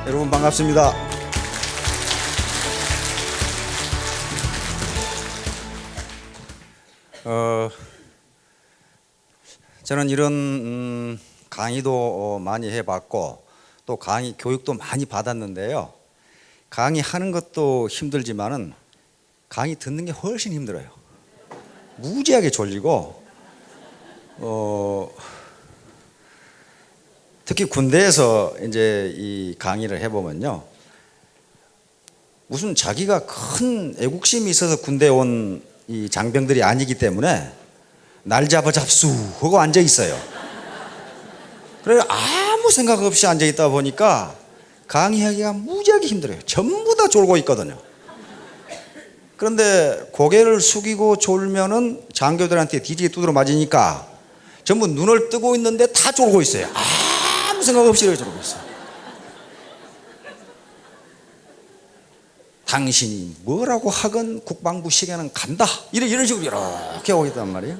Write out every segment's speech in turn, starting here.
여러분 반갑습니다. 저는 이런 강의도 많이 해봤고 또 강의 교육도 많이 받았는데요. 강의하는 것도 힘들지만은 강의 듣는 게 훨씬 힘들어요. 무지하게 졸리고 특히 군대에서 이제 이 강의를 해보면요, 무슨 자기가 큰 애국심이 있어서 군대에 온 이 장병들이 아니기 때문에 날 잡아 잡수 하고 앉아 있어요. 그래서 아무 생각 없이 앉아 있다 보니까 강의하기가 무지하게 힘들어요. 전부 다 졸고 있거든요. 그런데 고개를 숙이고 졸면은 장교들한테 뒤지게 두드려 맞으니까 전부 눈을 뜨고 있는데 다 졸고 있어요. 아무 생각 없이 이렇게 졸고 있어요. 당신이 뭐라고 하건 국방부 시계는 간다, 이런 식으로 이렇게 오고 있단 말이에요.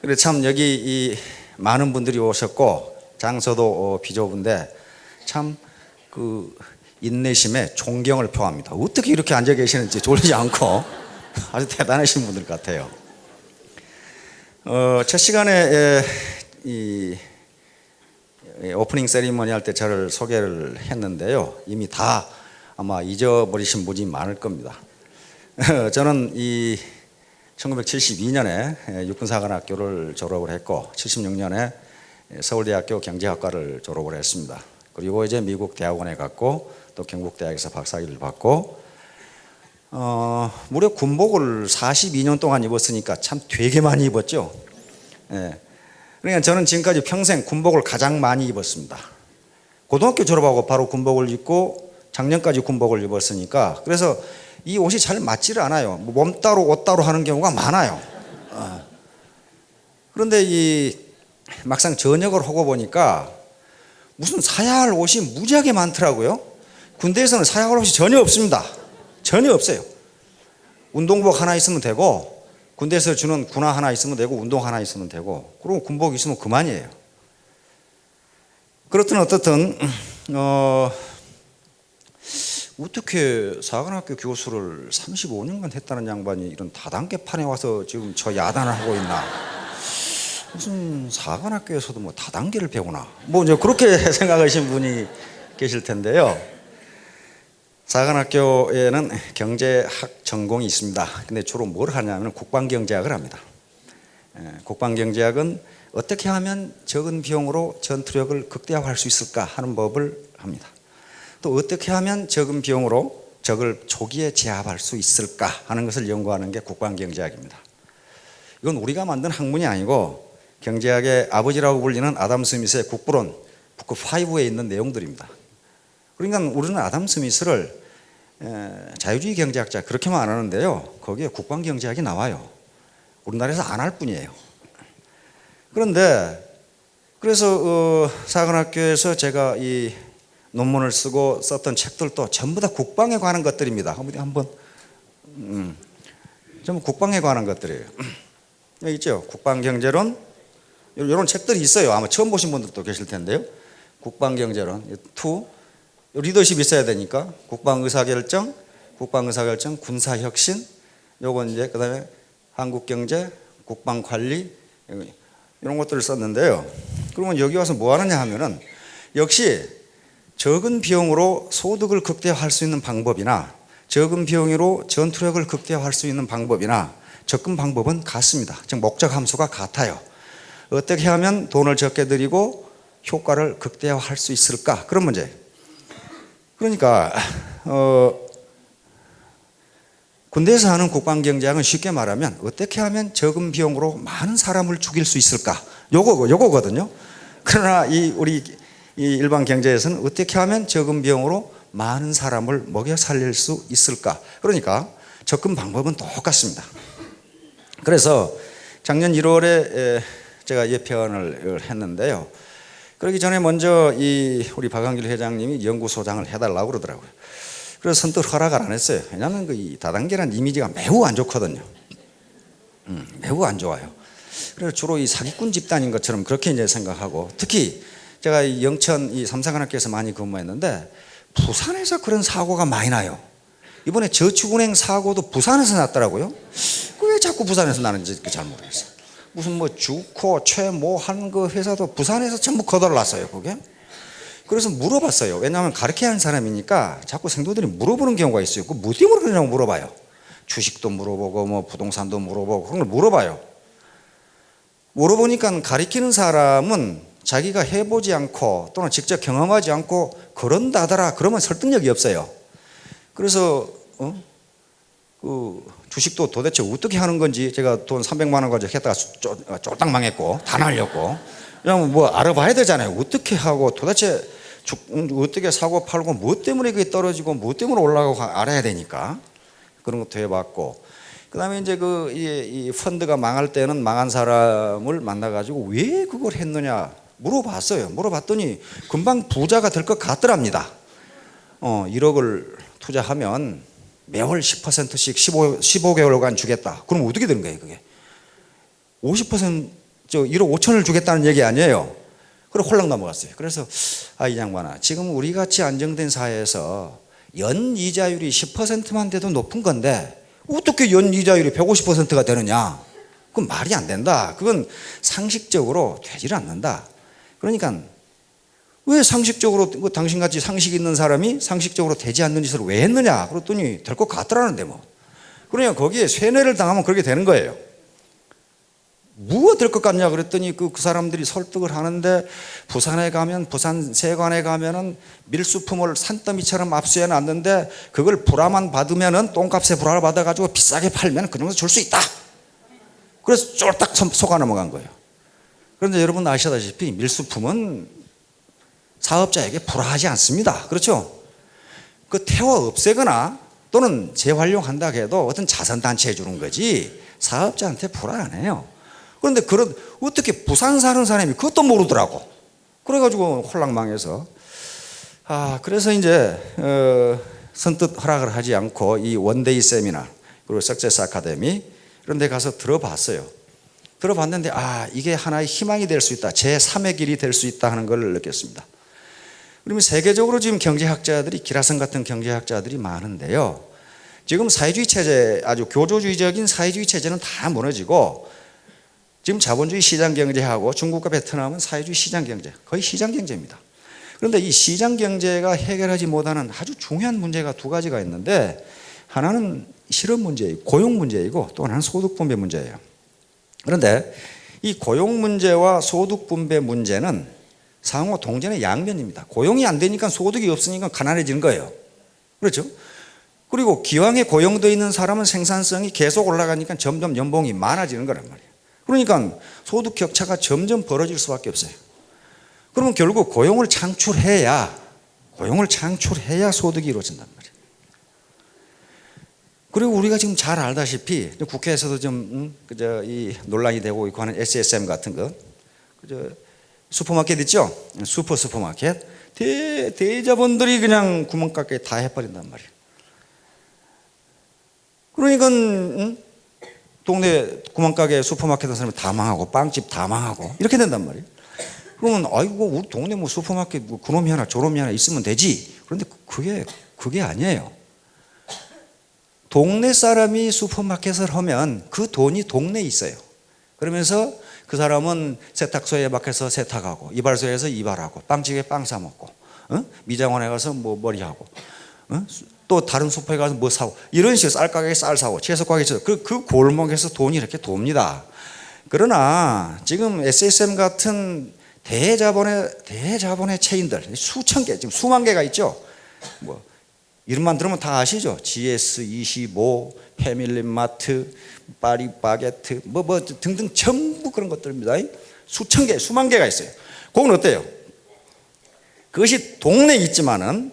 그래서 참 여기 이 많은 분들이 오셨고 장소도 비좁은데 참 그 인내심에 존경을 표합니다. 어떻게 이렇게 앉아 계시는지 졸리지 않고 아주 대단하신 분들 같아요. 첫 시간에 이 오프닝 세리머니 할 때 저를 소개를 했는데요, 이미 다 아마 잊어버리신 분이 많을 겁니다. 저는 이 1972년에 육군사관학교를 졸업을 했고 76년에 서울대학교 경제학과를 졸업을 했습니다. 그리고 이제 미국 대학원에 갔고 또 경북대학에서 박사학위를 받고 무려 군복을 42년 동안 입었으니까 참 되게 많이 입었죠. 그러니까 저는 지금까지 평생 군복을 가장 많이 입었습니다. 고등학교 졸업하고 바로 군복을 입고 작년까지 군복을 입었으니까, 그래서 이 옷이 잘 맞지를 않아요. 몸 따로 옷 따로 하는 경우가 많아요. 그런데 이 막상 전역을 하고 보니까 무슨 사야 할 옷이 무지하게 많더라고요. 군대에서는 사야 할 옷이 전혀 없습니다. 전혀 없어요. 운동복 하나 있으면 되고, 군대에서 주는 군화 하나 있으면 되고, 운동 하나 있으면 되고, 그리고 군복 있으면 그만이에요. 그렇든 어떻든 어떻게 사관학교 교수를 35년간 했다는 양반이 이런 다단계 판에 와서 지금 저 야단을 하고 있나? 무슨 사관학교에서도 뭐 다단계를 배우나? 뭐 이제 그렇게 생각하시는 분이 계실 텐데요. 사관학교에는 경제학 전공이 있습니다. 근데 주로 뭘 하냐면 국방경제학을 합니다. 국방경제학은 어떻게 하면 적은 비용으로 전투력을 극대화할 수 있을까 하는 법을 합니다. 또 어떻게 하면 적은 비용으로 적을 초기에 제압할 수 있을까 하는 것을 연구하는 게 국방경제학입니다. 이건 우리가 만든 학문이 아니고 경제학의 아버지라고 불리는 아담 스미스의 국부론 부크 5에 있는 내용들입니다. 그러니까 우리는 아담 스미스를 자유주의 경제학자 그렇게만 안 하는데요, 거기에 국방경제학이 나와요. 우리나라에서 안 할 뿐이에요. 그런데 그래서 사관학교에서 제가 이 논문을 쓰고 썼던 책들도 전부 다 국방에 관한 것들입니다. 한번 전부 국방에 관한 것들이에요. 여기 있죠, 국방경제론, 이런 책들이 있어요. 아마 처음 보신 분들도 계실 텐데요. 국방경제론 2, 리더십이 있어야 되니까 국방의사결정, 군사혁신, 요건 이제 그다음에 한국경제, 국방관리, 이런 것들을 썼는데요. 그러면 여기 와서 뭐 하느냐 하면은 역시 적은 비용으로 소득을 극대화할 수 있는 방법이나 적은 비용으로 전투력을 극대화할 수 있는 방법이나 접근 방법은 같습니다. 즉 목적 함수가 같아요. 어떻게 하면 돈을 적게 들이고 효과를 극대화할 수 있을까? 그런 문제. 그러니까 군대에서 하는 국방경제학은 쉽게 말하면 어떻게 하면 적은 비용으로 많은 사람을 죽일 수 있을까? 요거거든요. 그러나 우리 일반 경제에서는 어떻게 하면 적은 비용으로 많은 사람을 먹여 살릴 수 있을까? 그러니까 접근 방법은 똑같습니다. 그래서 작년 1월에 제가 예편을 했는데요. 그러기 전에 먼저 우리 박한길 회장님이 연구소장을 해달라고 그러더라고요. 그래서 선뜻 허락을 안 했어요. 왜냐하면 이 다단계라는 이미지가 매우 안 좋거든요. 매우 안 좋아요. 그래서 주로 이 사기꾼 집단인 것처럼 그렇게 이제 생각하고, 특히 제가 이 영천 이 삼성관학교에서 많이 근무했는데 부산에서 그런 사고가 많이 나요. 이번에 저축은행 사고도 부산에서 났더라고요. 왜 자꾸 부산에서 나는지 잘 모르겠어요. 무슨 뭐 주코, 최모 한 그 회사도 부산에서 전부 거덜났어요, 그게. 그래서 물어봤어요. 왜냐하면 가르쳐야 하는 사람이니까 자꾸 생도들이 물어보는 경우가 있어요. 그 뭐 때문에 그러냐고 물어봐요. 주식도 물어보고 뭐 부동산도 물어보고 그런 걸 물어봐요. 물어보니까 가르치는 사람은 자기가 해보지 않고 또는 직접 경험하지 않고 그런다더라 그러면 설득력이 없어요. 그래서 그 주식도 도대체 어떻게 하는 건지 제가 돈 300만 원 가지고 했다가 쫄딱 망했고 다 날렸고 그냥 뭐 알아봐야 되잖아요. 어떻게 하고 도대체 어떻게 사고 팔고 뭐 때문에 그게 떨어지고 뭐 때문에 올라가고 알아야 되니까 그런 것도 해봤고 그다음에 이제 이 펀드가 망할 때는 망한 사람을 만나가지고 왜 그걸 했느냐 물어봤어요. 물어봤더니 금방 부자가 될 것 같더랍니다. 1억을 투자하면 매월 10%씩 15개월간 주겠다. 그럼 어떻게 되는 거예요, 그게? 50% 1억 5천을 주겠다는 얘기 아니에요. 그래 홀랑 넘어갔어요. 그래서 이 양반아, 지금 우리 같이 안정된 사회에서 연 이자율이 10%만 돼도 높은 건데 어떻게 연 이자율이 150%가 되느냐? 그건 말이 안 된다. 그건 상식적으로 되질 않는다. 그러니까 왜 상식적으로 당신같이 상식 있는 사람이 상식적으로 되지 않는 짓을 왜 했느냐? 그랬더니 될 것 같더라는데 뭐. 그러니까 거기에 세뇌를 당하면 그렇게 되는 거예요. 뭐가 될 것 같냐 그랬더니 그 사람들이 설득을 하는데 부산에 가면 부산 세관에 가면은 밀수품을 산더미처럼 압수해 놨는데 그걸 불화만 받으면은 똥값에 불화를 받아가지고 비싸게 팔면 그 정도 줄 수 있다. 그래서 쫄딱 속아 넘어간 거예요. 그런데 여러분 아시다시피 밀수품은 사업자에게 불화하지 않습니다. 그렇죠? 그 태워 없애거나 또는 재활용한다 해도 어떤 자선단체에 주는 거지 사업자한테 불화 안 해요. 그런데 어떻게 부산 사는 사람이 그것도 모르더라고. 그래가지고 홀랑망해서 그래서 이제 선뜻 허락을 하지 않고 이 원데이 세미나 그리고 석세스 아카데미 이런 데 가서 들어봤어요. 들어봤는데 이게 하나의 희망이 될 수 있다. 제3의 길이 될 수 있다 하는 걸 느꼈습니다. 그러면 세계적으로 지금 경제학자들이 기라성 같은 경제학자들이 많은데요. 지금 사회주의 체제 아주 교조주의적인 사회주의 체제는 다 무너지고 지금 자본주의 시장 경제하고 중국과 베트남은 사회주의 시장 경제 거의 시장 경제입니다. 그런데 이 시장 경제가 해결하지 못하는 아주 중요한 문제가 두 가지가 있는데 하나는 실업 문제이고 고용 문제이고 또 하나는 소득 분배 문제예요. 그런데 이 고용 문제와 소득 분배 문제는 상호 동전의 양면입니다. 고용이 안 되니까 소득이 없으니까 가난해지는 거예요. 그렇죠? 그리고 기왕에 고용되어 있는 사람은 생산성이 계속 올라가니까 점점 연봉이 많아지는 거란 말이에요. 그러니까 소득 격차가 점점 벌어질 수밖에 없어요. 그러면 결국 고용을 창출해야 소득이 이루어진단 말이에요. 그리고 우리가 지금 잘 알다시피 국회에서도 좀 이 논란이 되고 있고 하는 SSM 같은 거 슈퍼마켓 있죠? 슈퍼마켓 대자본들이 그냥 구멍가게 다 해버린단 말이에요. 그러니까 동네 구멍가게 슈퍼마켓 하는 사람이 다 망하고 빵집 다 망하고 이렇게 된단 말이에요. 그러면 우리 동네 뭐 슈퍼마켓 뭐 그놈이 하나 저놈이 하나 있으면 되지. 그런데 그게 아니에요. 동네 사람이 슈퍼마켓을 하면 그 돈이 동네에 있어요. 그러면서 그 사람은 세탁소에 밖에서 세탁하고 이발소에서 이발하고 빵집에 빵 사 먹고 미장원에 가서 뭐 머리하고 또 다른 슈퍼에 가서 뭐 사고 이런 식으로 쌀 가게에 쌀 사고 채소 가게에서 그 골목에서 돈이 이렇게 돕니다. 그러나 지금 SSM 같은 대자본의 체인들 수천 개 지금 수만 개가 있죠. 뭐 이름만 들으면 다 아시죠? GS25, 패밀리마트, 파리바게트 뭐 등등 전부 그런 것들입니다. 수천 개, 수만 개가 있어요. 그건 어때요? 그것이 동네에 있지만은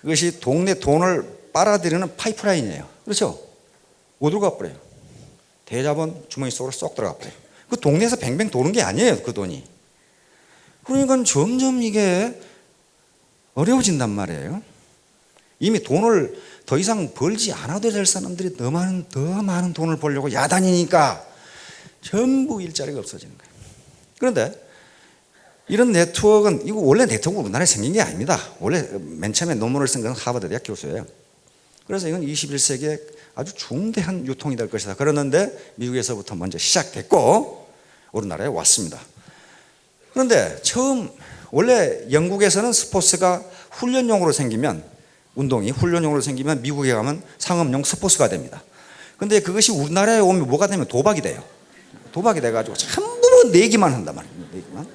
그것이 동네 돈을 빨아들이는 파이프라인이에요. 그렇죠? 어디로 가버려요? 대자본 주머니 속으로 쏙 들어가 버려요. 그 동네에서 뱅뱅 도는 게 아니에요, 그 돈이. 그러니까 점점 이게 어려워진단 말이에요. 이미 돈을 더 이상 벌지 않아도 될 사람들이 더 많은 돈을 벌려고 야단이니까 전부 일자리가 없어지는 거예요. 그런데 이런 네트워크는 이거 원래 네트워크 우리나라에 생긴 게 아닙니다. 원래 맨 처음에 논문을 쓴 것은 하버드 대학 교수예요. 그래서 이건 21세기에 아주 중대한 유통이 될 것이다. 그러는데 미국에서부터 먼저 시작됐고 우리나라에 왔습니다. 그런데 처음 원래 영국에서는 스포츠가 훈련용으로 생기면 운동이 훈련용으로 생기면 미국에 가면 상업용 스포츠가 됩니다. 그런데 그것이 우리나라에 오면 뭐가 되면 도박이 돼요. 도박이 돼가지고 전부 내기만 한단 말이에요. 내기만.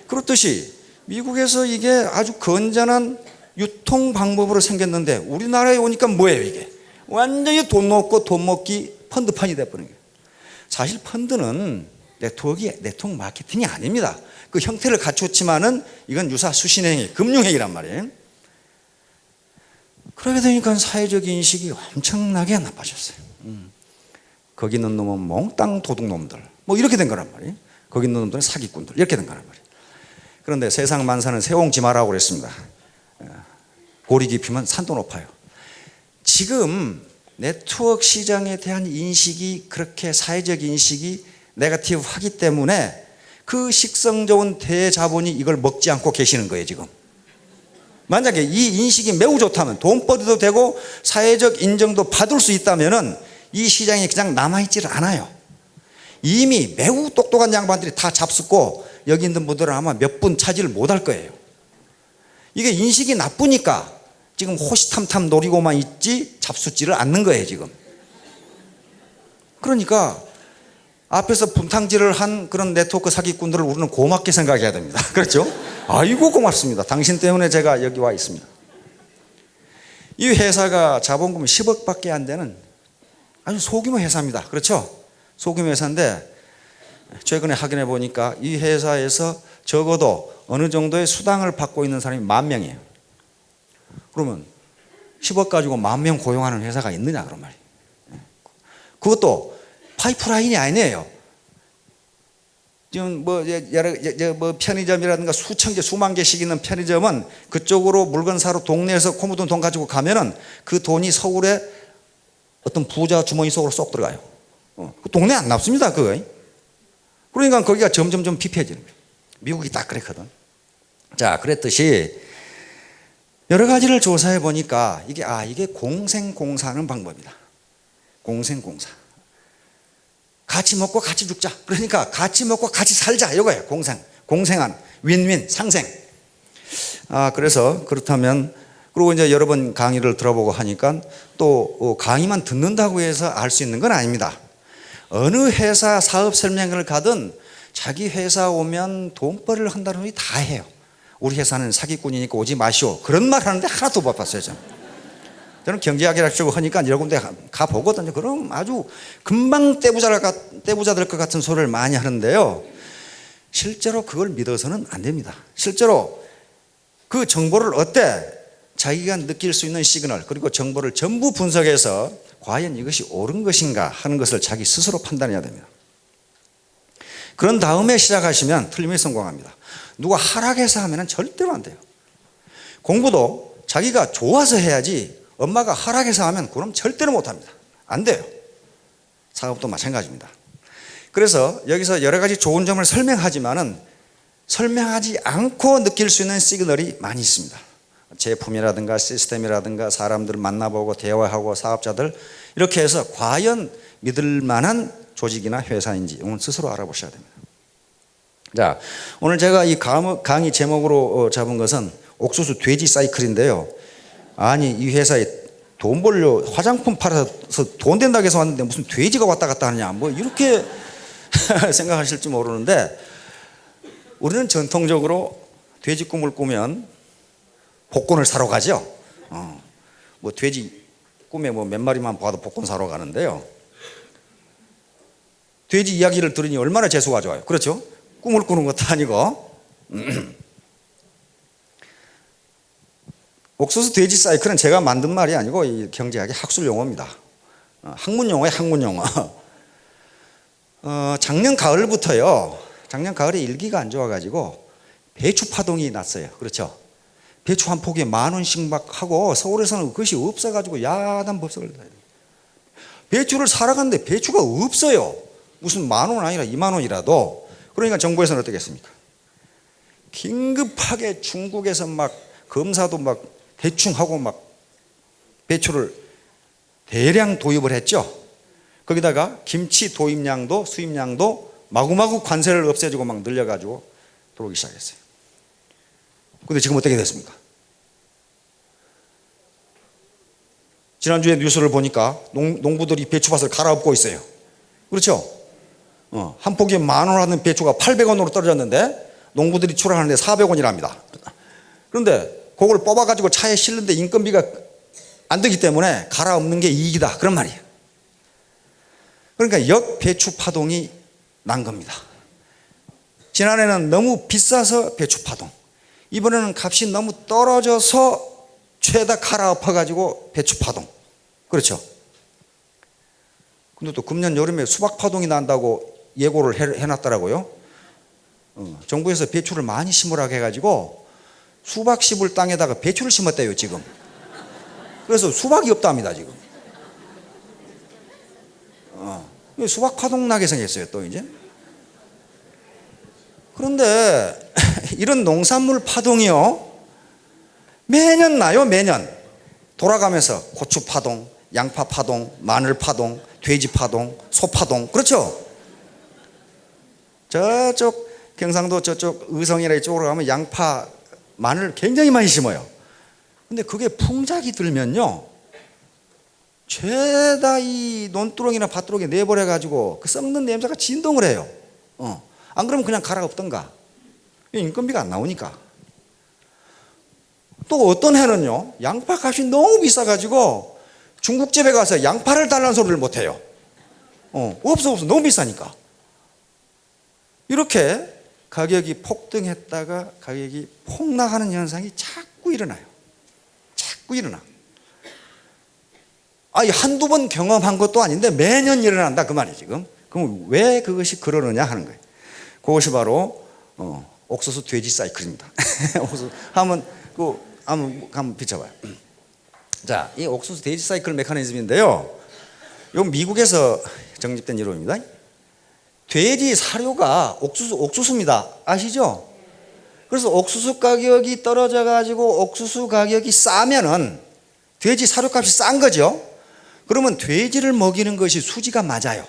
그렇듯이 미국에서 이게 아주 건전한 유통 방법으로 생겼는데 우리나라에 오니까 뭐예요 이게? 완전히 돈 놓고 돈 먹기 펀드판이 돼버린 거예요. 사실 펀드는 네트워크 마케팅이 아닙니다. 그 형태를 갖췄지만은 이건 유사 수신행위, 금융행위란 말이에요. 그러게 되니까 사회적 인식이 엄청나게 나빠졌어요. 거기 있는 놈은 몽땅 도둑놈들 뭐 이렇게 된 거란 말이에요. 거기 있는 놈들은 사기꾼들 이렇게 된 거란 말이에요. 그런데 세상 만사는 새옹지마라고 그랬습니다. 고리 깊이면 산도 높아요. 지금 네트워크 시장에 대한 인식이 그렇게 사회적 인식이 네거티브하기 때문에 그 식성 좋은 대자본이 이걸 먹지 않고 계시는 거예요 지금. 만약에 이 인식이 매우 좋다면 돈벌이도 되고 사회적 인정도 받을 수 있다면은 이 시장이 그냥 남아있지를 않아요. 이미 매우 똑똑한 양반들이 다 잡숫고 여기 있는 분들은 아마 몇 분 차지를 못할 거예요. 이게 인식이 나쁘니까 지금 호시탐탐 노리고만 있지 잡숫지를 않는 거예요 지금. 그러니까 앞에서 분탕질을 한 그런 네트워크 사기꾼들을 우리는 고맙게 생각해야 됩니다. 그렇죠? 아이고 고맙습니다. 당신 때문에 제가 여기 와 있습니다. 이 회사가 자본금 10억밖에 안 되는 아주 소규모 회사입니다. 그렇죠? 소규모 회사인데 최근에 확인해 보니까 이 회사에서 적어도 어느 정도의 수당을 받고 있는 사람이 10,000명이에요. 그러면 10억 가지고 10,000명 고용하는 회사가 있느냐 그런 말이에요. 그것도 파이프라인이 아니에요. 지금 뭐 편의점이라든가 수천 개, 수만 개씩 있는 편의점은 그쪽으로 물건 사러 동네에서 코 묻은 돈 가지고 가면은 그 돈이 서울에 어떤 부자 주머니 속으로 쏙 들어가요. 그 동네 안 남습니다, 그거. 그러니까 거기가 점점 피폐해지는 거예요. 미국이 딱 그랬거든. 자, 그랬듯이 여러 가지를 조사해 보니까 이게 공생공사하는 방법이다. 공생공사. 같이 먹고 같이 죽자. 그러니까 같이 먹고 같이 살자. 이거예요. 공생한 윈윈 상생. 그래서 그렇다면 그리고 이제 여러 번 강의를 들어보고 하니까 또 강의만 듣는다고 해서 알 수 있는 건 아닙니다. 어느 회사 사업 설명회를 가든 자기 회사 오면 돈벌이를 한다는 분이 다 해요. 우리 회사는 사기꾼이니까 오지 마시오. 그런 말 하는데 하나도 못 봤어요. 저는 경제학이라고 쓰고 하니까 여러 군데 가보거든요. 그럼 아주 금방 떼부자 될 것 같은 소리를 많이 하는데요. 실제로 그걸 믿어서는 안 됩니다. 실제로 그 정보를 자기가 느낄 수 있는 시그널 그리고 정보를 전부 분석해서 과연 이것이 옳은 것인가 하는 것을 자기 스스로 판단해야 됩니다. 그런 다음에 시작하시면 틀림없이 성공합니다. 누가 하락해서 하면 절대로 안 돼요. 공부도 자기가 좋아서 해야지 엄마가 하락해서 하면 그럼 절대로 못합니다. 안 돼요. 사업도 마찬가지입니다. 그래서 여기서 여러 가지 좋은 점을 설명하지만은 설명하지 않고 느낄 수 있는 시그널이 많이 있습니다. 제품이라든가 시스템이라든가 사람들을 만나보고 대화하고 사업자들 이렇게 해서 과연 믿을 만한 조직이나 회사인지 이건 스스로 알아보셔야 됩니다. 자, 오늘 제가 이 강의 제목으로 잡은 것은 옥수수 돼지 사이클인데요. 아니 이 회사에 돈 벌려 화장품 팔아서 돈 된다고 해서 왔는데 무슨 돼지가 왔다 갔다 하느냐 뭐 이렇게 생각하실지 모르는데 우리는 전통적으로 돼지 꿈을 꾸면 복권을 사러 가죠. 뭐 돼지 꿈에 뭐 몇 마리만 봐도 복권 사러 가는데요. 돼지 이야기를 들으니 얼마나 재수가 좋아요. 그렇죠? 꿈을 꾸는 것도 아니고. 옥수수 돼지 사이클은 제가 만든 말이 아니고 이 경제학의 학술 용어입니다. 학문 용어예요, 학문 용어. 작년 가을부터요. 작년 가을에 일기가 안 좋아가지고 배추 파동이 났어요. 그렇죠? 배추 한 포기에 10,000원씩 막 하고 서울에서는 그것이 없어가지고 야단 법석을 배추를 사러 갔는데 배추가 없어요. 무슨 10,000원 아니라 20,000원이라도. 그러니까 정부에서는 어떻게 했습니까? 긴급하게 중국에서 막 검사도 막 대충 하고 막 배추를 대량 도입을 했죠. 거기다가 김치 도입량도 수입량도 마구마구 관세를 없애주고 막 늘려가지고 들어오기 시작했어요. 근데 지금 어떻게 됐습니까? 지난주에 뉴스를 보니까 농부들이 배추밭을 갈아엎고 있어요. 그렇죠? 한 포기에 10,000원 하는 배추가 800원으로 떨어졌는데 농부들이 출하하는데 400원이랍니다. 그런데 그걸 뽑아가지고 차에 실는데 인건비가 안 되기 때문에 갈아엎는 게 이익이다, 그런 말이에요. 그러니까 역배추 파동이 난 겁니다. 지난해는 너무 비싸서 배추 파동, 이번에는 값이 너무 떨어져서 죄다 갈아엎어가지고 배추 파동. 그렇죠? 근데 또 금년 여름에 수박 파동이 난다고 예고를 해놨더라고요. 정부에서 배추를 많이 심으라고 해가지고 수박 심을 땅에다가 배추를 심었대요 지금. 그래서 수박이 없답니다 지금. 수박 파동 나게 생겼어요 또 이제. 그런데 이런 농산물 파동이요 매년 나요. 매년 돌아가면서 고추 파동, 양파 파동, 마늘 파동, 돼지 파동, 소 파동. 그렇죠? 저쪽 경상도 저쪽 의성이나 이쪽으로 가면 양파, 마늘 굉장히 많이 심어요. 근데 그게 풍작이 들면요 죄다 이 논두렁이나 밭두렁에 내버려 가지고 그 썩는 냄새가 진동을 해요. 안 그러면 그냥 갈아엎던가. 인건비가 안 나오니까. 또 어떤 해는요 양파 값이 너무 비싸가지고 중국집에 가서 양파를 달라는 소리를 못해요. 없어 너무 비싸니까. 이렇게 가격이 폭등했다가 가격이 폭락하는 현상이 자꾸 일어나요. 자꾸 일어나. 한두 번 경험한 것도 아닌데 매년 일어난다 그 말이에요 지금. 그럼 왜 그것이 그러느냐 하는 거예요. 그것이 바로 옥수수 돼지 사이클입니다. 옥수수 한번 비춰봐요. 자, 이 옥수수 돼지 사이클 메커니즘인데요. 이 미국에서 정립된 이론입니다. 돼지 사료가 옥수수입니다. 아시죠? 그래서 옥수수 가격이 떨어져 가지고 옥수수 가격이 싸면은 돼지 사료값이 싼 거죠. 그러면 돼지를 먹이는 것이 수지가 맞아요.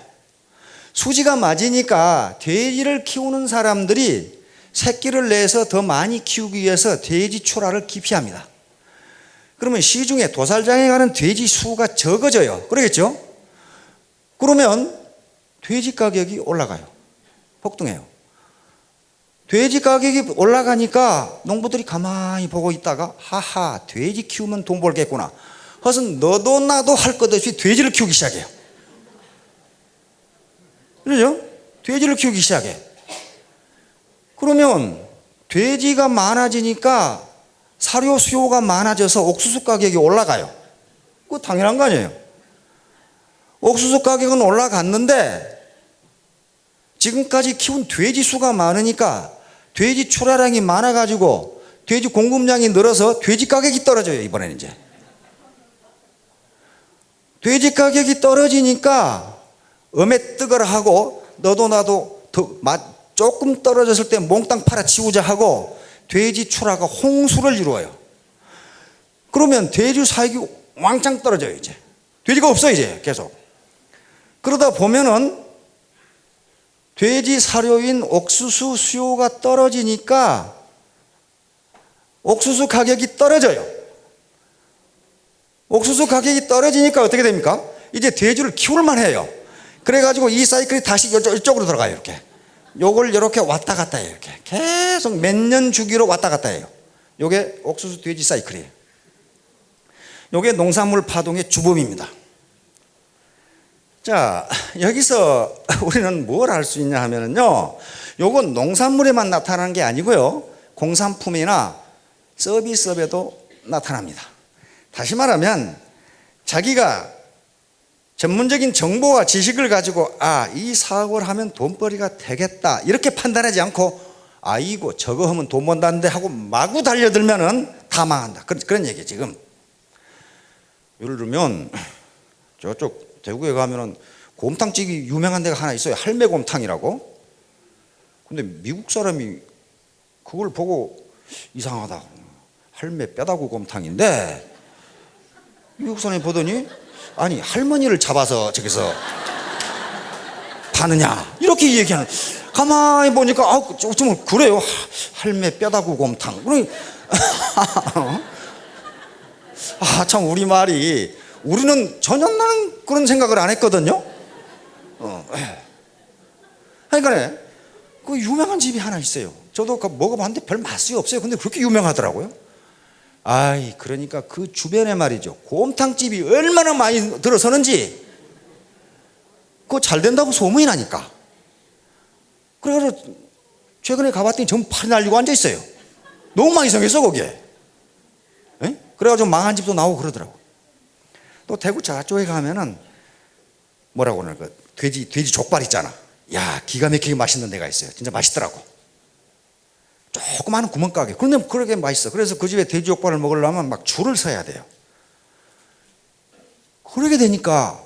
수지가 맞으니까 돼지를 키우는 사람들이 새끼를 내서 더 많이 키우기 위해서 돼지 출하를 기피합니다. 그러면 시중에 도살장에 가는 돼지 수가 적어져요. 그러겠죠? 그러면 돼지 가격이 올라가요. 폭등해요. 돼지 가격이 올라가니까 농부들이 가만히 보고 있다가 하하 돼지 키우면 돈 벌겠구나. 그래서 너도 나도 할 것 없이 돼지를 키우기 시작해요. 그렇죠? 돼지를 키우기 시작해. 그러면 돼지가 많아지니까 사료 수요가 많아져서 옥수수 가격이 올라가요. 그거 당연한 거 아니에요? 옥수수 가격은 올라갔는데 지금까지 키운 돼지 수가 많으니까 돼지 출하량이 많아가지고 돼지 공급량이 늘어서 돼지 가격이 떨어져요. 이번에는 이제 돼지 가격이 떨어지니까 엄에 뜨거라 하고 너도 나도 조금 떨어졌을 때 몽땅 팔아치우자 하고 돼지 출하가 홍수를 이루어요. 그러면 돼지 사육이 왕창 떨어져요. 이제 돼지가 없어 이제 계속. 그러다 보면은 돼지 사료인 옥수수 수요가 떨어지니까 옥수수 가격이 떨어져요. 옥수수 가격이 떨어지니까 어떻게 됩니까? 이제 돼지를 키울 만해요. 그래가지고 이 사이클이 다시 이쪽으로 들어가요. 이렇게 요걸 이렇게 왔다 갔다 해요. 이렇게 계속 몇 년 주기로 왔다 갔다 해요. 요게 옥수수 돼지 사이클이에요. 요게 농산물 파동의 주범입니다. 자, 여기서 우리는 뭘 알 수 있냐 하면은요, 요건 농산물에만 나타나는 게 아니고요, 공산품이나 서비스업에도 나타납니다. 다시 말하면 자기가 전문적인 정보와 지식을 가지고 이 사업을 하면 돈벌이가 되겠다 이렇게 판단하지 않고 이거 저거 하면 돈 번다는데 하고 마구 달려들면은 다 망한다. 그런 얘기예요 지금. 예를 들면 저쪽 대구에 가면은 곰탕집이 유명한 데가 하나 있어요. 할매곰탕이라고. 근데 미국 사람이 그걸 보고 이상하다. 할매 뼈다구 곰탕인데 미국 사람이 보더니 아니 할머니를 잡아서 저기서 파느냐 이렇게 얘기하는. 가만히 보니까 좀 그래요. 할매 뼈다구 곰탕. 그러니 참 우리는 전혀 나는 그런 생각을 안 했거든요. 그러니까 그 유명한 집이 하나 있어요. 저도 먹어봤는데 별 맛이 없어요. 근데 그렇게 유명하더라고요. 그러니까 그 주변에 말이죠, 곰탕집이 얼마나 많이 들어서는지 그거 잘 된다고 소문이 나니까. 그래서 최근에 가봤더니 전부 팔이 날리고 앉아있어요. 너무 많이 생겼어 거기에. 그래가지고 망한 집도 나오고 그러더라고. 또 대구 저쪽에 가면은 뭐라고 그러나 그 돼지 족발 있잖아. 야, 기가 막히게 맛있는 데가 있어요. 진짜 맛있더라고. 조그마한 구멍가게. 그런데 그렇게 맛있어. 그래서 그 집에 돼지 족발을 먹으려면 막 줄을 서야 돼요. 그러게 되니까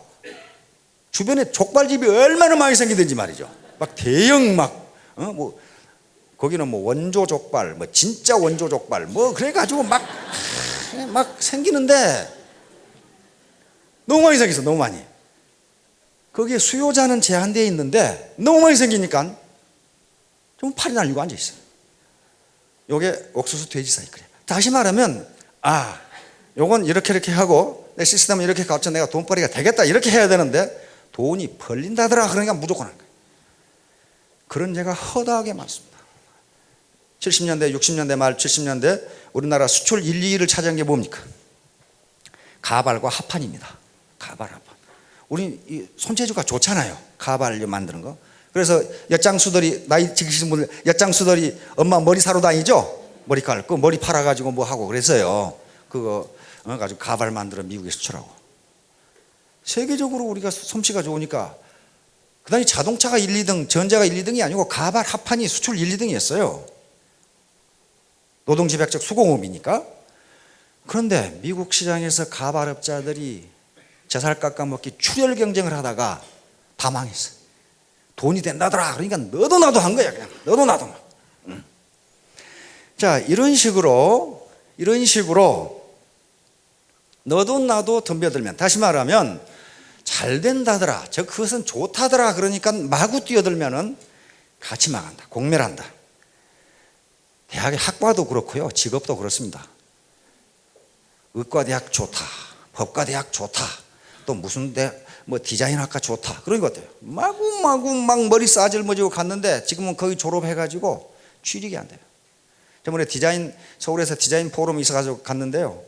주변에 족발집이 얼마나 많이 생기든지 말이죠. 막 대형 뭐 거기는 뭐 원조 족발, 뭐 진짜 원조 족발, 뭐 그래가지고 막 생기는데 너무 많이 생겼어. 너무 많이. 거기에 수요자는 제한되어 있는데 너무 많이 생기니까 좀 팔이 날리고 앉아있어요. 요게 옥수수 돼지 사이클이에요. 다시 말하면 요건 이렇게 하고 내 시스템을 이렇게 갖춰 내가 돈벌이가 되겠다 이렇게 해야 되는데 돈이 벌린다더라. 그러니까 무조건 하는 거예요. 그런 죄가 허다하게 많습니다. 70년대 60년대 말 70년대 우리나라 수출 1, 2위를 차지한 게 뭡니까? 가발과 합판입니다. 가발, 합판. 우리 이 손재주가 좋잖아요. 가발 만드는 거. 그래서 엿장수들이 나이 지키신 분들 엿장수들이 엄마 머리 사러 다니죠. 머리칼 그 머리 팔아가지고 뭐 하고 그래서요. 그거 가지고 가발 만들어 미국에 수출하고. 세계적으로 우리가 솜씨가 좋으니까 그다음에 자동차가 1, 2등, 전자가 1, 2등이 아니고 가발 합판이 수출 1, 2등이었어요. 노동집약적 수공업이니까. 그런데 미국 시장에서 가발업자들이 제살 깎아먹기 출혈 경쟁을 하다가 다 망했어. 돈이 된다더라. 그러니까 너도 나도 한 거야. 그냥 너도 나도. 자, 이런 식으로 너도 나도 덤벼들면, 다시 말하면 잘 된다더라, 그것은 좋다더라, 그러니까 마구 뛰어들면은 같이 망한다, 공멸한다. 대학의 학과도 그렇고요, 직업도 그렇습니다. 의과대학 좋다, 법과대학 좋다, 또 무슨 뭐 디자인학과 좋다, 그런 것들 마구 막 머리 싸질머지고 갔는데 지금은 거기 졸업해가지고 취직이 안 돼요. 저번에 서울에서 디자인 포럼이 있어가지고 갔는데요,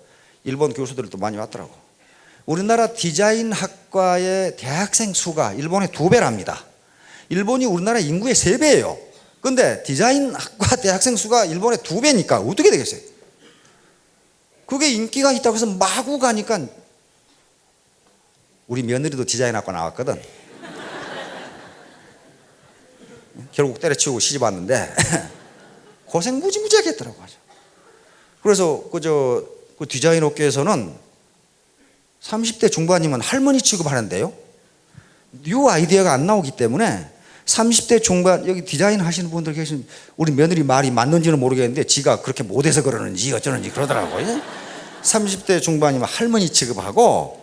일본 교수들도 많이 왔더라고. 우리나라 디자인학과의 대학생 수가 일본의 2배랍니다. 일본이 우리나라 인구의 3배예요. 그런데 디자인학과 대학생 수가 일본의 2배니까 어떻게 되겠어요? 그게 인기가 있다고 해서 마구 가니까, 우리 며느리도 디자인학과 나왔거든. 결국 때려치우고 시집 왔는데 고생 무지무지하게 했더라고. 그래서 그 디자인 업계에서는 30대 중반이면 할머니 취급하는데요, 뉴 아이디어가 안 나오기 때문에 30대 중반, 여기 디자인 하시는 분들 계신, 우리 며느리 말이 맞는지는 모르겠는데 지가 그렇게 못해서 그러는지 어쩌는지 그러더라고요. 30대 중반이면 할머니 취급하고,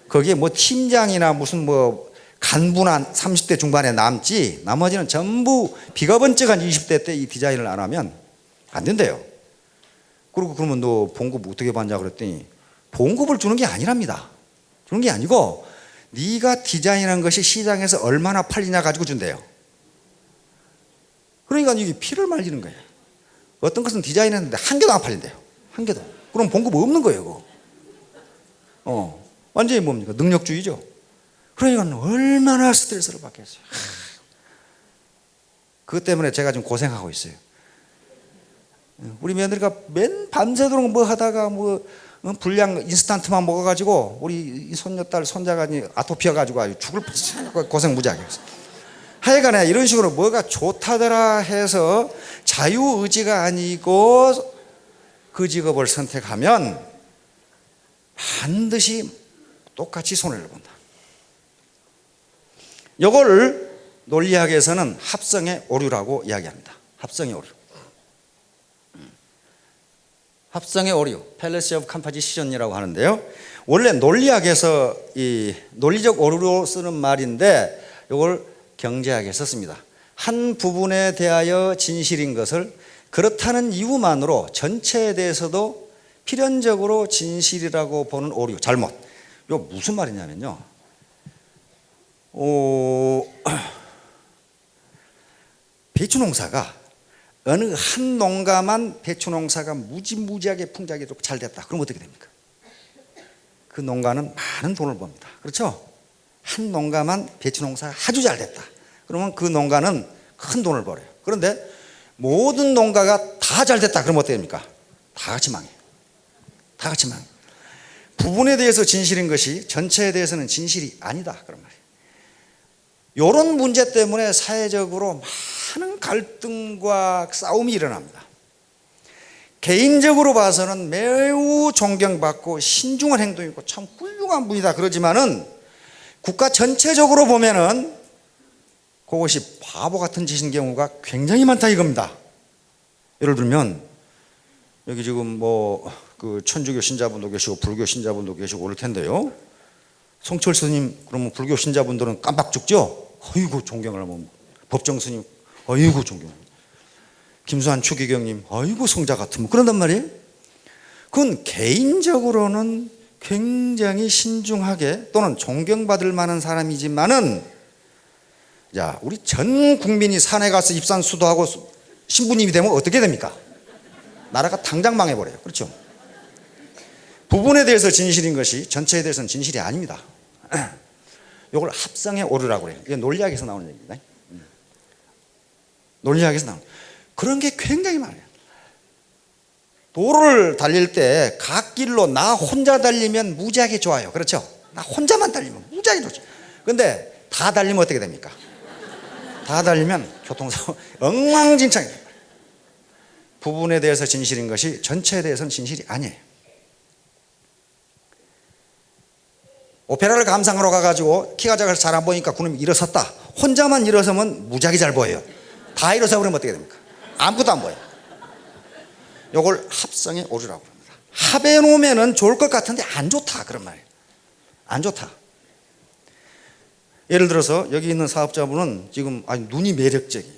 거기에 뭐 팀장이나 무슨 뭐 간부나 30대 중반에 남지, 나머지는 전부 비가번쩍한 20대 때 이 디자인을 안 하면 안 된대요. 그리고 그러면 너 봉급 어떻게 받냐 그랬더니, 봉급을 주는 게 아니랍니다. 주는 게 아니고 네가 디자인한 것이 시장에서 얼마나 팔리냐 가지고 준대요. 그러니까 이게 피를 말리는 거예요. 어떤 것은 디자인했는데 한 개도 안 팔린대요. 한 개도. 그럼 봉급 없는 거예요, 그거. 완전히 뭡니까? 능력주의죠. 그러니까 얼마나 스트레스를 받겠어요. 그것 때문에 제가 지금 고생하고 있어요. 우리 며느리가 밤새도록 뭐 하다가 불량 인스턴트만 먹어가지고 우리 손녀딸 손자가 아토피아 가지고 아주 죽을 고생 무지하게 했어요. 하여간에 이런 식으로 뭐가 좋다더라 해서 자유의지가 아니고 그 직업을 선택하면 반드시 똑같이 손해를 본다. 이걸 논리학에서는 합성의 오류라고 이야기합니다. 합성의 오류. 합성의 오류, fallacy of composition이라고 하는데요. 원래 논리학에서 이 논리적 오류로 쓰는 말인데 이걸 경제학에서 씁니다. 한 부분에 대하여 진실인 것을 그렇다는 이유만으로 전체에 대해서도 필연적으로 진실이라고 보는 오류, 잘못. 이거 무슨 말이냐면요. 배추 농사가 어느 한 농가만 배추 농사가 무지무지하게 풍작이 좋고 잘 됐다. 그럼 어떻게 됩니까? 그 농가는 많은 돈을 법니다. 그렇죠? 한 농가만 배추 농사가 아주 잘 됐다. 그러면 그 농가는 큰 돈을 벌어요. 그런데 모든 농가가 다 잘 됐다. 그럼 어떻게 됩니까? 다 같이 망해요. 다 같이 망해요. 부분에 대해서 진실인 것이 전체에 대해서는 진실이 아니다. 그런 말이에요. 이런 문제 때문에 사회적으로 많은 갈등과 싸움이 일어납니다. 개인적으로 봐서는 매우 존경받고 신중한 행동이고 참 훌륭한 분이다 그러지만은 국가 전체적으로 보면은 그것이 바보 같은 짓인 경우가 굉장히 많다 이겁니다. 예를 들면 여기 지금 그 천주교 신자분도 계시고 불교 신자분도 계시고 그럴 텐데요. 성철 스님 그러면 불교 신자분들은 깜빡 죽죠. 어이구 존경을 하면 법정 스님 어이구 존경. 김수환 추기경님 아이고 성자 같으면 그런단 말이에요. 그건 개인적으로는 굉장히 신중하게 또는 존경받을 만한 사람이지만은 자 우리 전 국민이 산에 가서 입산 수도하고 신부님이 되면 어떻게 됩니까? 나라가 당장 망해버려요. 그렇죠? 부분에 대해서 진실인 것이 전체에 대해서는 진실이 아닙니다. 이걸 합성의 오류라고 해요. 이게 논리학에서 나오는 얘기입니다. 논리학에서 나오는 그런 게 굉장히 많아요. 도로를 달릴 때 갓길로 나 혼자 달리면 무지하게 좋아요. 그렇죠? 나 혼자만 달리면 무지하게 좋죠. 그런데 다 달리면 어떻게 됩니까? 다 달리면 교통사고 엉망진창이 됩니다. 부분에 대해서 진실인 것이 전체에 대해서는 진실이 아니에요. 오페라를 감상하러 가가지고 키가 작아서 잘 안 보이니까 그놈이 일어섰다. 혼자만 일어서면 무지하게 잘 보여요. 다 일어서 버리면 어떻게 됩니까? 아무것도 안 보여요. 이걸 합성의 오류라고 합니다. 합해 놓으면 좋을 것 같은데 안 좋다 그런 말이에요. 안 좋다. 예를 들어서 여기 있는 사업자분은 지금 눈이 매력적이에요.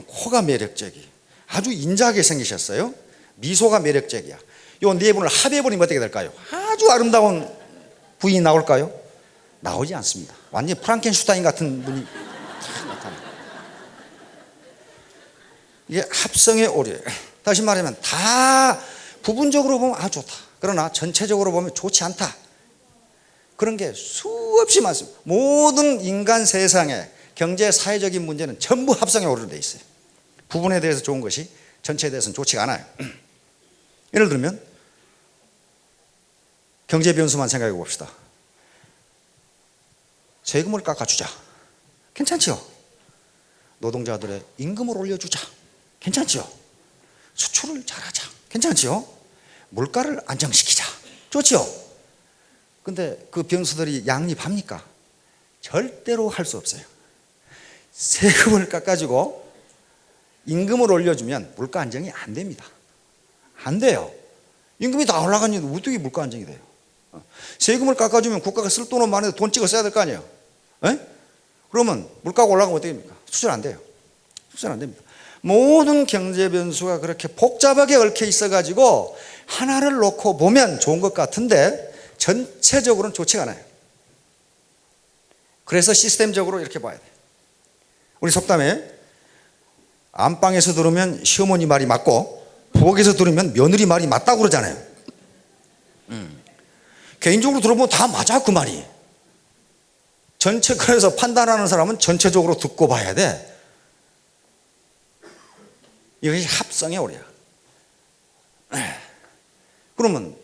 코가 매력적이에요. 아주 인자하게 생기셨어요. 미소가 매력적이야. 이 네 분을 합해버리면 어떻게 될까요? 아주 아름다운 부인이 나올까요? 나오지 않습니다. 완전히 프랑켄슈타인 같은 분이 나타나요. 이게 합성의 오류예요. 다시 말하면 다 부분적으로 보면 좋다. 그러나 전체적으로 보면 좋지 않다. 그런 게 수없이 많습니다. 모든 인간 세상에 경제 사회적인 문제는 전부 합성의 오류로 되어 있어요. 부분에 대해서 좋은 것이 전체에 대해서는 좋지가 않아요. 예를 들면 경제 변수만 생각해 봅시다. 세금을 깎아주자. 괜찮죠? 노동자들의 임금을 올려주자. 괜찮죠? 수출을 잘하자. 괜찮죠? 물가를 안정시키자. 좋죠? 근데 그 변수들이 양립합니까? 절대로 할 수 없어요. 세금을 깎아주고 임금을 올려주면 물가 안정이 안 됩니다. 안 돼요. 임금이 다 올라가는데 어떻게 물가 안정이 돼요? 세금을 깎아주면 국가가 쓸 돈은 많은데 돈 찍어 써야 될 거 아니에요? 에? 그러면 물가가 올라가면 어떻게 됩니까? 수출 안 돼요. 수출 안 됩니다. 모든 경제 변수가 그렇게 복잡하게 얽혀 있어가지고 하나를 놓고 보면 좋은 것 같은데 전체적으로는 좋지가 않아요. 그래서 시스템적으로 이렇게 봐야 돼요. 우리 속담에 안방에서 들으면 시어머니 말이 맞고 부엌에서 들으면 며느리 말이 맞다고 그러잖아요. 개인적으로 들어보면 다 맞아 그 말이. 전체 그래서 판단하는 사람은 전체적으로 듣고 봐야 돼. 이것이 합성의 오류야. 그러면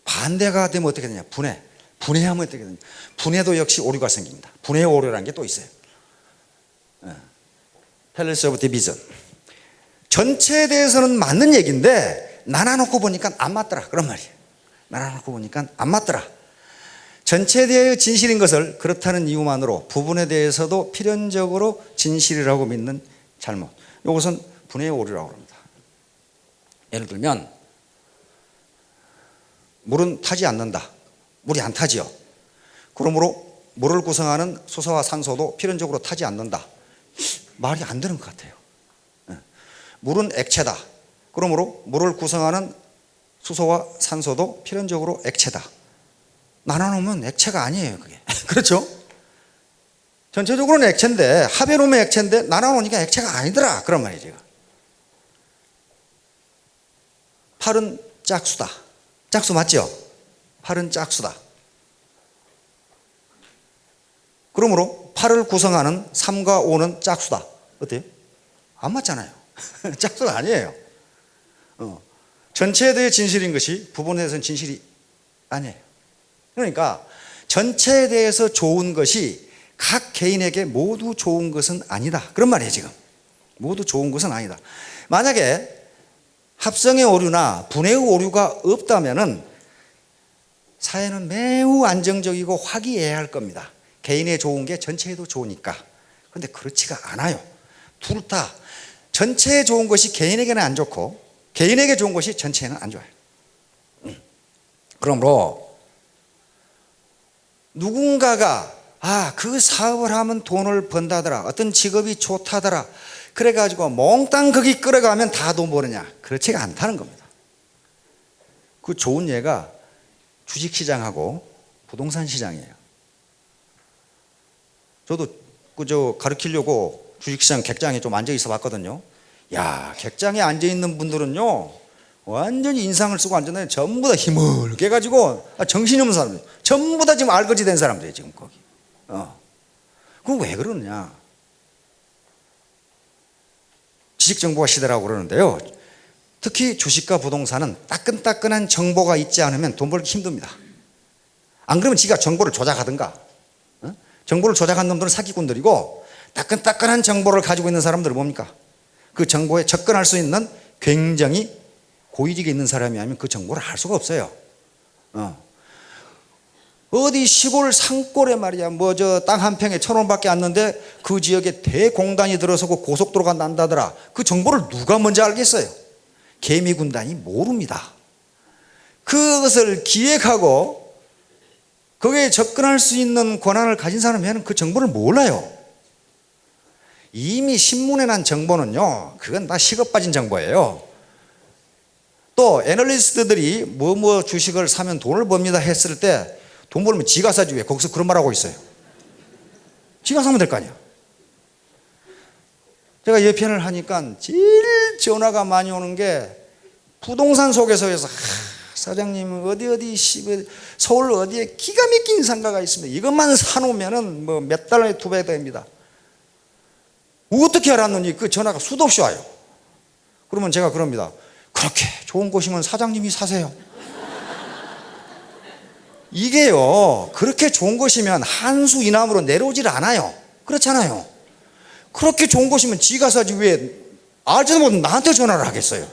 반대가 되면 어떻게 되냐? 분해하면 어떻게 되냐? 분해도 역시 오류가 생깁니다. 분해의 오류라는 게 또 있어요. fallacy of division. 전체에 대해서는 맞는 얘기인데 나눠놓고 보니까 안 맞더라 그런 말이에요. 나눠놓고 보니까 안 맞더라. 전체에 대해 진실인 것을 그렇다는 이유만으로 부분에 대해서도 필연적으로 진실이라고 믿는 잘못. 이것은 분해의 오류라고 합니다. 예를 들면 물은 타지 않는다. 물이 안 타지요. 그러므로 물을 구성하는 수소와 산소도 필연적으로 타지 않는다. 말이 안 되는 것 같아요. 물은 액체다. 그러므로 물을 구성하는 수소와 산소도 필연적으로 액체다. 나눠놓으면 액체가 아니에요, 그게. 그렇죠? 전체적으로는 액체인데, 합해놓으면 액체인데, 나눠놓으니까 액체가 아니더라. 그런 말이죠. 팔은 짝수다. 짝수 맞죠? 팔은 짝수다. 그러므로 팔을 구성하는 3과 5는 짝수다. 어때요? 안 맞잖아요. 짝수가 아니에요. 전체에 대해 진실인 것이 부분에 대해서는 진실이 아니에요. 그러니까 전체에 대해서 좋은 것이 각 개인에게 모두 좋은 것은 아니다. 그런 말이에요, 지금. 모두 좋은 것은 아니다. 만약에 합성의 오류나 분해의 오류가 없다면은 사회는 매우 안정적이고 화기애애할 겁니다. 개인에 좋은 게 전체에도 좋으니까. 그런데 그렇지가 않아요. 둘 다 전체에 좋은 것이 개인에게는 안 좋고 개인에게 좋은 것이 전체에는 안 좋아요. 그러므로 누군가가 그 사업을 하면 돈을 번다더라, 어떤 직업이 좋다더라, 그래가지고 몽땅 거기 끌어가면 다 돈 버느냐? 그렇지가 않다는 겁니다. 그 좋은 예가 주식시장하고 부동산 시장이에요. 저도 그저 가르치려고 주식시장 객장에 좀 앉아 있어 봤거든요. 야, 객장에 앉아 있는 분들은요, 완전히 인상을 쓰고 앉았는데 전부 다 힘을 깨가지고 정신이 없는 사람들, 전부 다 지금 알거지 된 사람들이에요, 지금 거기. 그건 왜 그러느냐? 지식정보화 시대라고 그러는데요. 특히 주식과 부동산은 따끈따끈한 정보가 있지 않으면 돈 벌기 힘듭니다. 안 그러면 지가 정보를 조작하든가. 정보를 조작한 놈들은 사기꾼들이고, 따끈따끈한 정보를 가지고 있는 사람들은 뭡니까? 그 정보에 접근할 수 있는 굉장히 고위직에 있는 사람이 아니면 그 정보를 알 수가 없어요. 어디 시골 산골에 말이야, 땅 한 평에 1,000원밖에 안 는데 그 지역에 대공단이 들어서고 고속도로가 난다더라. 그 정보를 누가 먼저 알겠어요? 개미군단이 모릅니다. 그것을 기획하고 거기에 접근할 수 있는 권한을 가진 사람이면 그 정보를 몰라요. 이미 신문에 난 정보는요, 그건 다 식어 빠진 정보예요. 또 애널리스트들이 뭐 주식을 사면 돈을 법니다 했을 때 돈 벌면 지가 사지 왜 거기서 그런 말 하고 있어요? 지가 사면 될 거 아니야. 제가 예편을 하니까 제일 전화가 많이 오는 게 부동산 소개서에서 사장님 어디 서울 어디에 기가 막힌 상가가 있습니다. 이것만 사놓으면은 몇 달에 2배 됩니다. 어떻게 알았느니 그 전화가 수도 없이 와요. 그러면 제가 그럽니다. 그렇게 좋은 곳이면 사장님이 사세요. 이게요, 그렇게 좋은 것이면 한수 이남으로 내려오질 않아요. 그렇잖아요. 그렇게 좋은 것이면 지가 사지 왜 알지도 못한 나한테 전화를 하겠어요?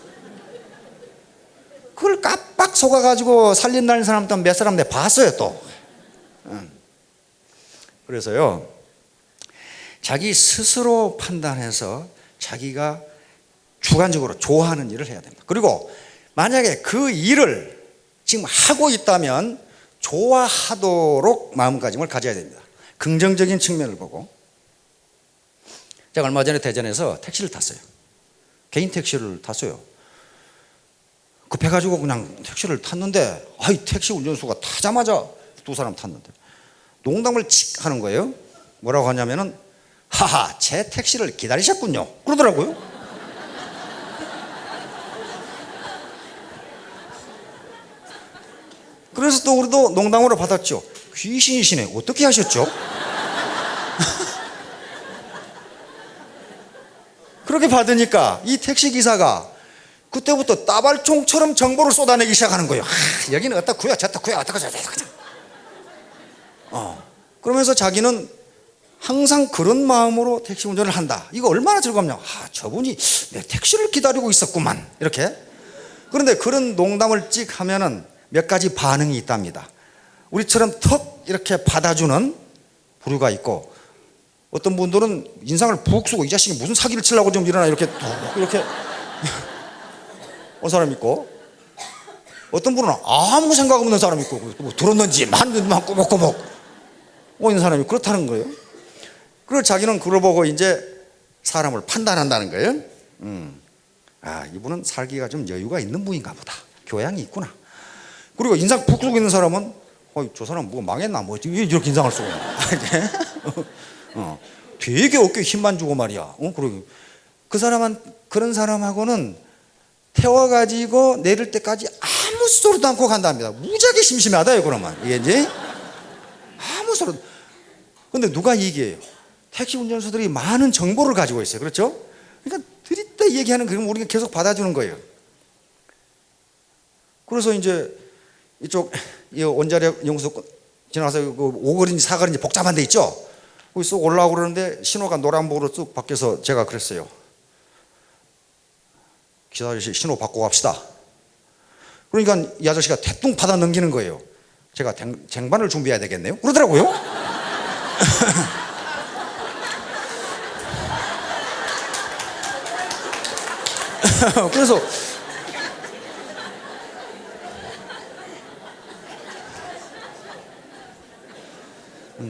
그걸 깜빡 속아가지고 살린다는 사람도 몇 사람 내가 봤어요, 또. 그래서요, 자기 스스로 판단해서 자기가 주관적으로 좋아하는 일을 해야 됩니다. 그리고 만약에 그 일을 지금 하고 있다면 좋아하도록 마음가짐을 가져야 됩니다. 긍정적인 측면을 보고. 제가 얼마 전에 대전에서 택시를 탔어요. 개인 택시를 탔어요. 급해가지고 그냥 택시를 탔는데 택시 운전수가 타자마자 2사람 탔는데 농담을 칙 하는 거예요. 뭐라고 하냐면은 하하, 제 택시를 기다리셨군요, 그러더라고요. 그래서 또 우리도 농담으로 받았죠. 귀신이시네, 어떻게 하셨죠? 그렇게 받으니까 이 택시기사가 그때부터 따발총처럼 정보를 쏟아내기 시작하는 거예요. 여기는 어떻고요, 저떻고요, 어떻고 저떻고. 그러면서 자기는 항상 그런 마음으로 택시 운전을 한다. 이거 얼마나 즐겁냐. 저분이 내 택시를 기다리고 있었구만, 이렇게. 그런데 그런 농담을 찍 하면은 몇 가지 반응이 있답니다. 우리처럼 턱 이렇게 받아주는 부류가 있고, 어떤 분들은 인상을 푹 쓰고 이 자식이 무슨 사기를 치려고 좀 일어나 이렇게 온 사람이 있고, 어떤 분은 아무 생각 없는 사람이 있고 뭐 들었는지 만든만 꾸벅꾸벅 있는 사람이 그렇다는 거예요. 그리고 자기는 그걸 보고 이제 사람을 판단한다는 거예요. 이분은 살기가 좀 여유가 있는 분인가 보다. 교양이 있구나. 그리고 인상 푹 쏘고 있는 사람은 저 사람 뭐 망했나 뭐 이렇게 인상을 쓰고 되게 어깨에 힘만 주고 말이야. 그리고 그 사람은 그런 사람하고는 태워가지고 내릴 때까지 아무 소리도 않고 간답니다. 무지하게 심심하다요. 그러면 이게 이제 아무 소리. 근데 누가 얘기해요? 택시 운전수들이 많은 정보를 가지고 있어요. 그렇죠? 그러니까 들이대 얘기하는 그럼 우리가 계속 받아주는 거예요. 그래서 이제 이쪽 이 원자력 연구소 지나가서 그 5거리인지 4거리인지 복잡한 데 있죠? 거기 쏙 올라오고 그러는데 신호가 노란불으로 쭉 바뀌어서 제가 그랬어요. 기사 아저씨 신호 바꾸고 갑시다. 그러니까 이 아저씨가 대뚱 받아 넘기는 거예요. 제가 쟁반을 준비해야 되겠네요. 그러더라고요. 그래서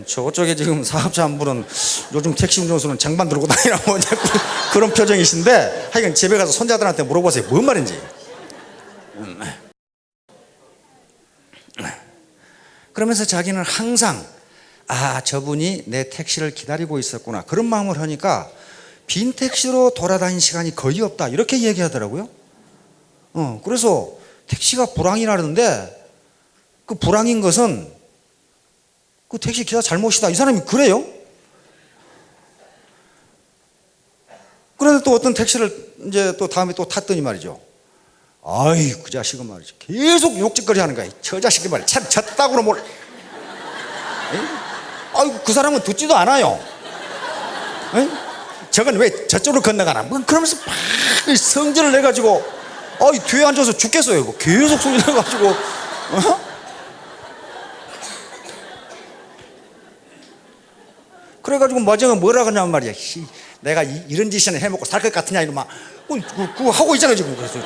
저쪽에 지금 사업자 한 분은 요즘 택시 운전수는 쟁반 들고 다니라고 자꾸 그런 표정이신데 하여간 집에 가서 손자들한테 물어보세요. 뭔 말인지. 그러면서 자기는 항상 저분이 내 택시를 기다리고 있었구나 그런 마음을 하니까 빈 택시로 돌아다닌 시간이 거의 없다 이렇게 얘기하더라고요. 그래서 택시가 불황이라는데 그 불황인 것은 그 택시 기사 잘못이다 이 사람이 그래요. 그런데 또 어떤 택시를 이제 또 다음에 또 탔더니 말이죠. 그 자식은 말이죠. 계속 욕짓거리 하는 거야. 저 자식이 말이야. 참 졌다고는 뭘. 그 사람은 듣지도 않아요. 저건 왜 저쪽으로 건너가나. 뭐 그러면서 막 성질을 내가지고 뒤에 앉아서 죽겠어요. 뭐 계속 소리 내가지고 그래가지고 마지막에 뭐라 그러냐면 말이야. 내가 이런 짓이나 해먹고 살 것 같으냐 이러면 그거 하고 있잖아요 지금. 그래서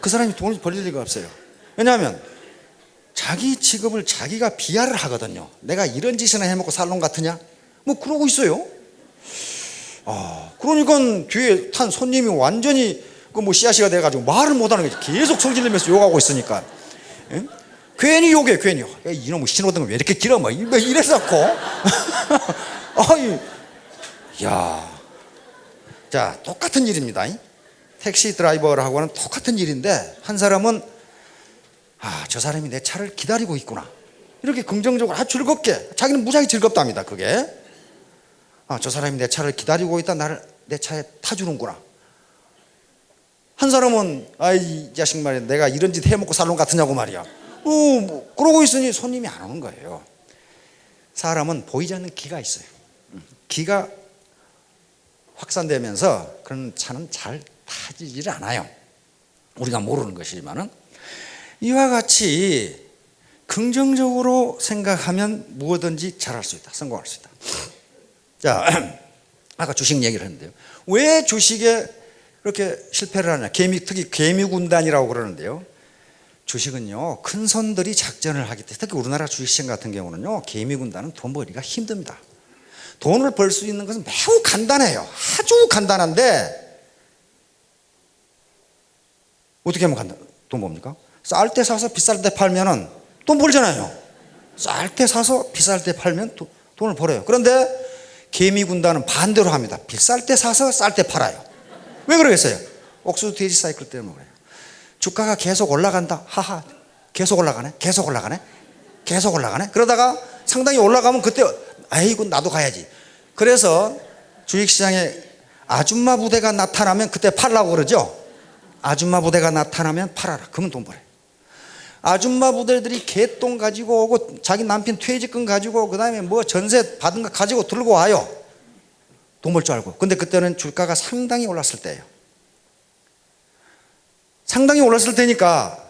그 사람이 돈을 벌릴 리가 없어요. 왜냐하면 자기 직업을 자기가 비하를 하거든요. 내가 이런 짓이나 해먹고 살 놈 같으냐? 뭐 그러고 있어요. 그러니까 뒤에 탄 손님이 완전히 그 씨앗이가 돼가지고 말을 못하는 거지. 계속 성질내면서 욕하고 있으니까. 괜히 욕해 괜히. 이놈의 신호등은 왜 이렇게 길어? 뭐 이래서고. 자 똑같은 일입니다. 택시 드라이버하고는 똑같은 일인데 한 사람은 저 사람이 내 차를 기다리고 있구나 이렇게 긍정적으로 즐겁게 자기는 무지하게 즐겁답니다. 그게 저 사람이 내 차를 기다리고 있다 나를 내 차에 타주는구나. 한 사람은 이 자식 말이야 내가 이런 짓 해먹고 살 놈 같으냐고 말이야. 그러고 있으니 손님이 안 오는 거예요. 사람은 보이지 않는 기가 있어요. 기가 확산되면서 그런 차는 잘 타지질 않아요. 우리가 모르는 것이지만은 이와 같이 긍정적으로 생각하면 무엇든지 잘할 수 있다. 성공할 수 있다. 자, 아까 주식 얘기를 했는데요. 왜 주식에 그렇게 실패를 하냐? 특히 개미군단이라고 그러는데요. 주식은요, 큰 손들이 작전을 하기 때문에 특히 우리나라 주식시장 같은 경우는요, 개미군단은 돈 벌기가 힘듭니다. 돈을 벌 수 있는 것은 매우 간단해요. 아주 간단한데 어떻게 하면 돈 봅니까? 쌀 때 사서 비쌀 때 팔면은 돈 벌잖아요. 쌀 때 사서 비쌀 때 팔면 돈을 벌어요. 그런데 개미군단은 반대로 합니다. 비쌀 때 사서 쌀 때 팔아요. 왜 그러겠어요? 옥수수 돼지 사이클 때문에 그래요. 주가가 계속 올라간다. 하하. 계속 올라가네. 계속 올라가네. 계속 올라가네. 그러다가 상당히 올라가면 그때 아이고 나도 가야지. 그래서 주식시장에 아줌마 부대가 나타나면 그때 팔라고 그러죠. 아줌마 부대가 나타나면 팔아라. 그러면 돈 벌어요. 아줌마 부대들이 개똥 가지고 오고 자기 남편 퇴직금 가지고 그 다음에 뭐 전세 받은 거 가지고 들고 와요. 돈 벌 줄 알고. 근데 그때는 주가가 상당히 올랐을 때예요. 상당히 올랐을 때니까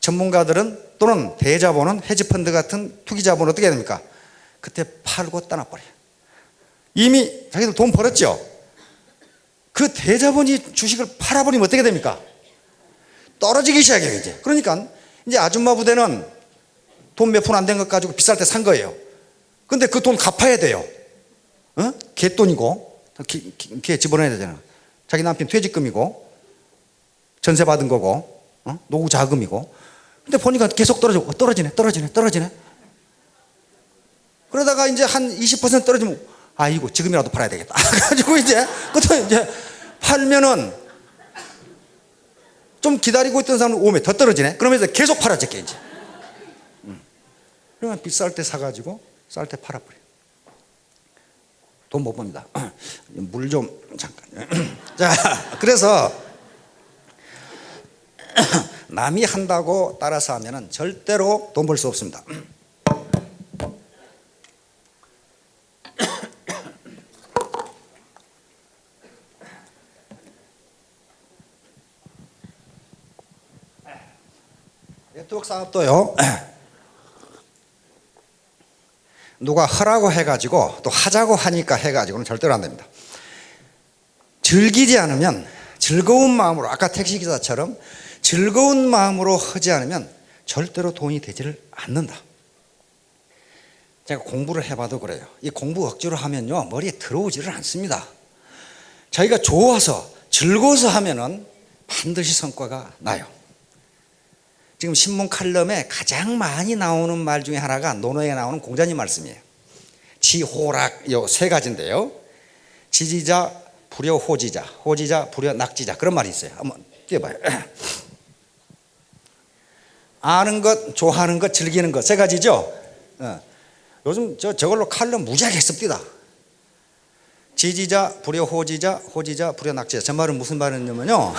전문가들은 또는 대자본은 헤지펀드 같은 투기자본은 어떻게 해야 됩니까? 그때 팔고 떠나버려요. 이미 자기들 돈 벌었죠. 그 대자본이 주식을 팔아버리면 어떻게 됩니까? 떨어지기 시작해요, 이제. 그러니까 이제 아줌마 부대는 돈 몇 푼 안 된 것 가지고 비쌀 때 산 거예요. 근데 그 돈 갚아야 돼요. 갯돈이고, 걔 집어넣어야 되잖아. 자기 남편 퇴직금이고, 전세 받은 거고, 노후 자금이고. 근데 보니까 계속 떨어지네. 그러다가 이제 한 20% 떨어지면, 아이고, 지금이라도 팔아야 되겠다. 그래가지고 이제, 그때 이제 팔면은 좀 기다리고 있던 사람은 오면 더 떨어지네. 그러면서 계속 팔아줘, 이제. 그러면 비쌀 때 사가지고 쌀 때 팔아버려. 돈 못 법니다. 물 좀 잠깐. 자, 그래서 남이 한다고 따라서 하면은 절대로 돈 벌 수 없습니다. 네트워크 사업도요. 누가 하라고 해가지고 또 하자고 하니까 해가지고는 절대로 안 됩니다. 즐기지 않으면, 즐거운 마음으로, 아까 택시기사처럼 즐거운 마음으로 하지 않으면 절대로 돈이 되지를 않는다. 제가 공부를 해봐도 그래요. 이 공부 억지로 하면요 머리에 들어오지를 않습니다. 자기가 좋아서 즐거워서 하면은 반드시 성과가 나요. 지금 신문 칼럼에 가장 많이 나오는 말 중에 하나가 논어에 나오는 공자님 말씀이에요. 지호락, 요 세 가지인데요. 지지자, 불여 호지자, 호지자, 불여 낙지자, 그런 말이 있어요. 한번 띄워봐요. 아는 것, 좋아하는 것, 즐기는 것, 세 가지죠. 요즘 저걸로 칼럼 무지하게 씁니다. 지지자, 불여 호지자, 호지자, 불여 낙지자. 저 말은 무슨 말이냐면요.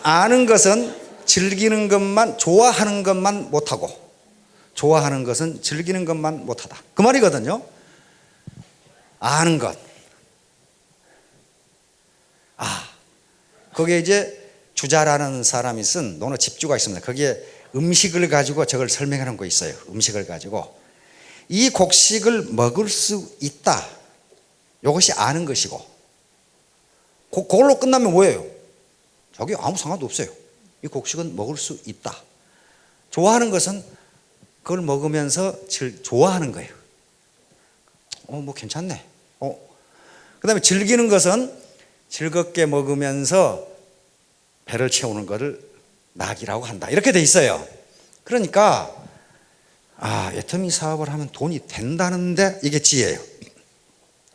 아는 것은 즐기는 것만, 좋아하는 것만 못하고, 좋아하는 것은 즐기는 것만 못하다. 그 말이거든요. 아는 것. 거기에 이제 주자라는 사람이 쓴 논어 집주가 있습니다. 거기에 음식을 가지고 저걸 설명하는 거 있어요. 음식을 가지고. 이 곡식을 먹을 수 있다. 이것이 아는 것이고. 그걸로 끝나면 뭐예요? 저기 아무 상관도 없어요. 이 곡식은 먹을 수 있다. 좋아하는 것은 그걸 먹으면서 좋아하는 거예요. 뭐 괜찮네. 그 다음에 즐기는 것은 즐겁게 먹으면서 배를 채우는 것을 낙이라고 한다. 이렇게 돼 있어요. 그러니까 애터미 사업을 하면 돈이 된다는데 이게 지혜예요.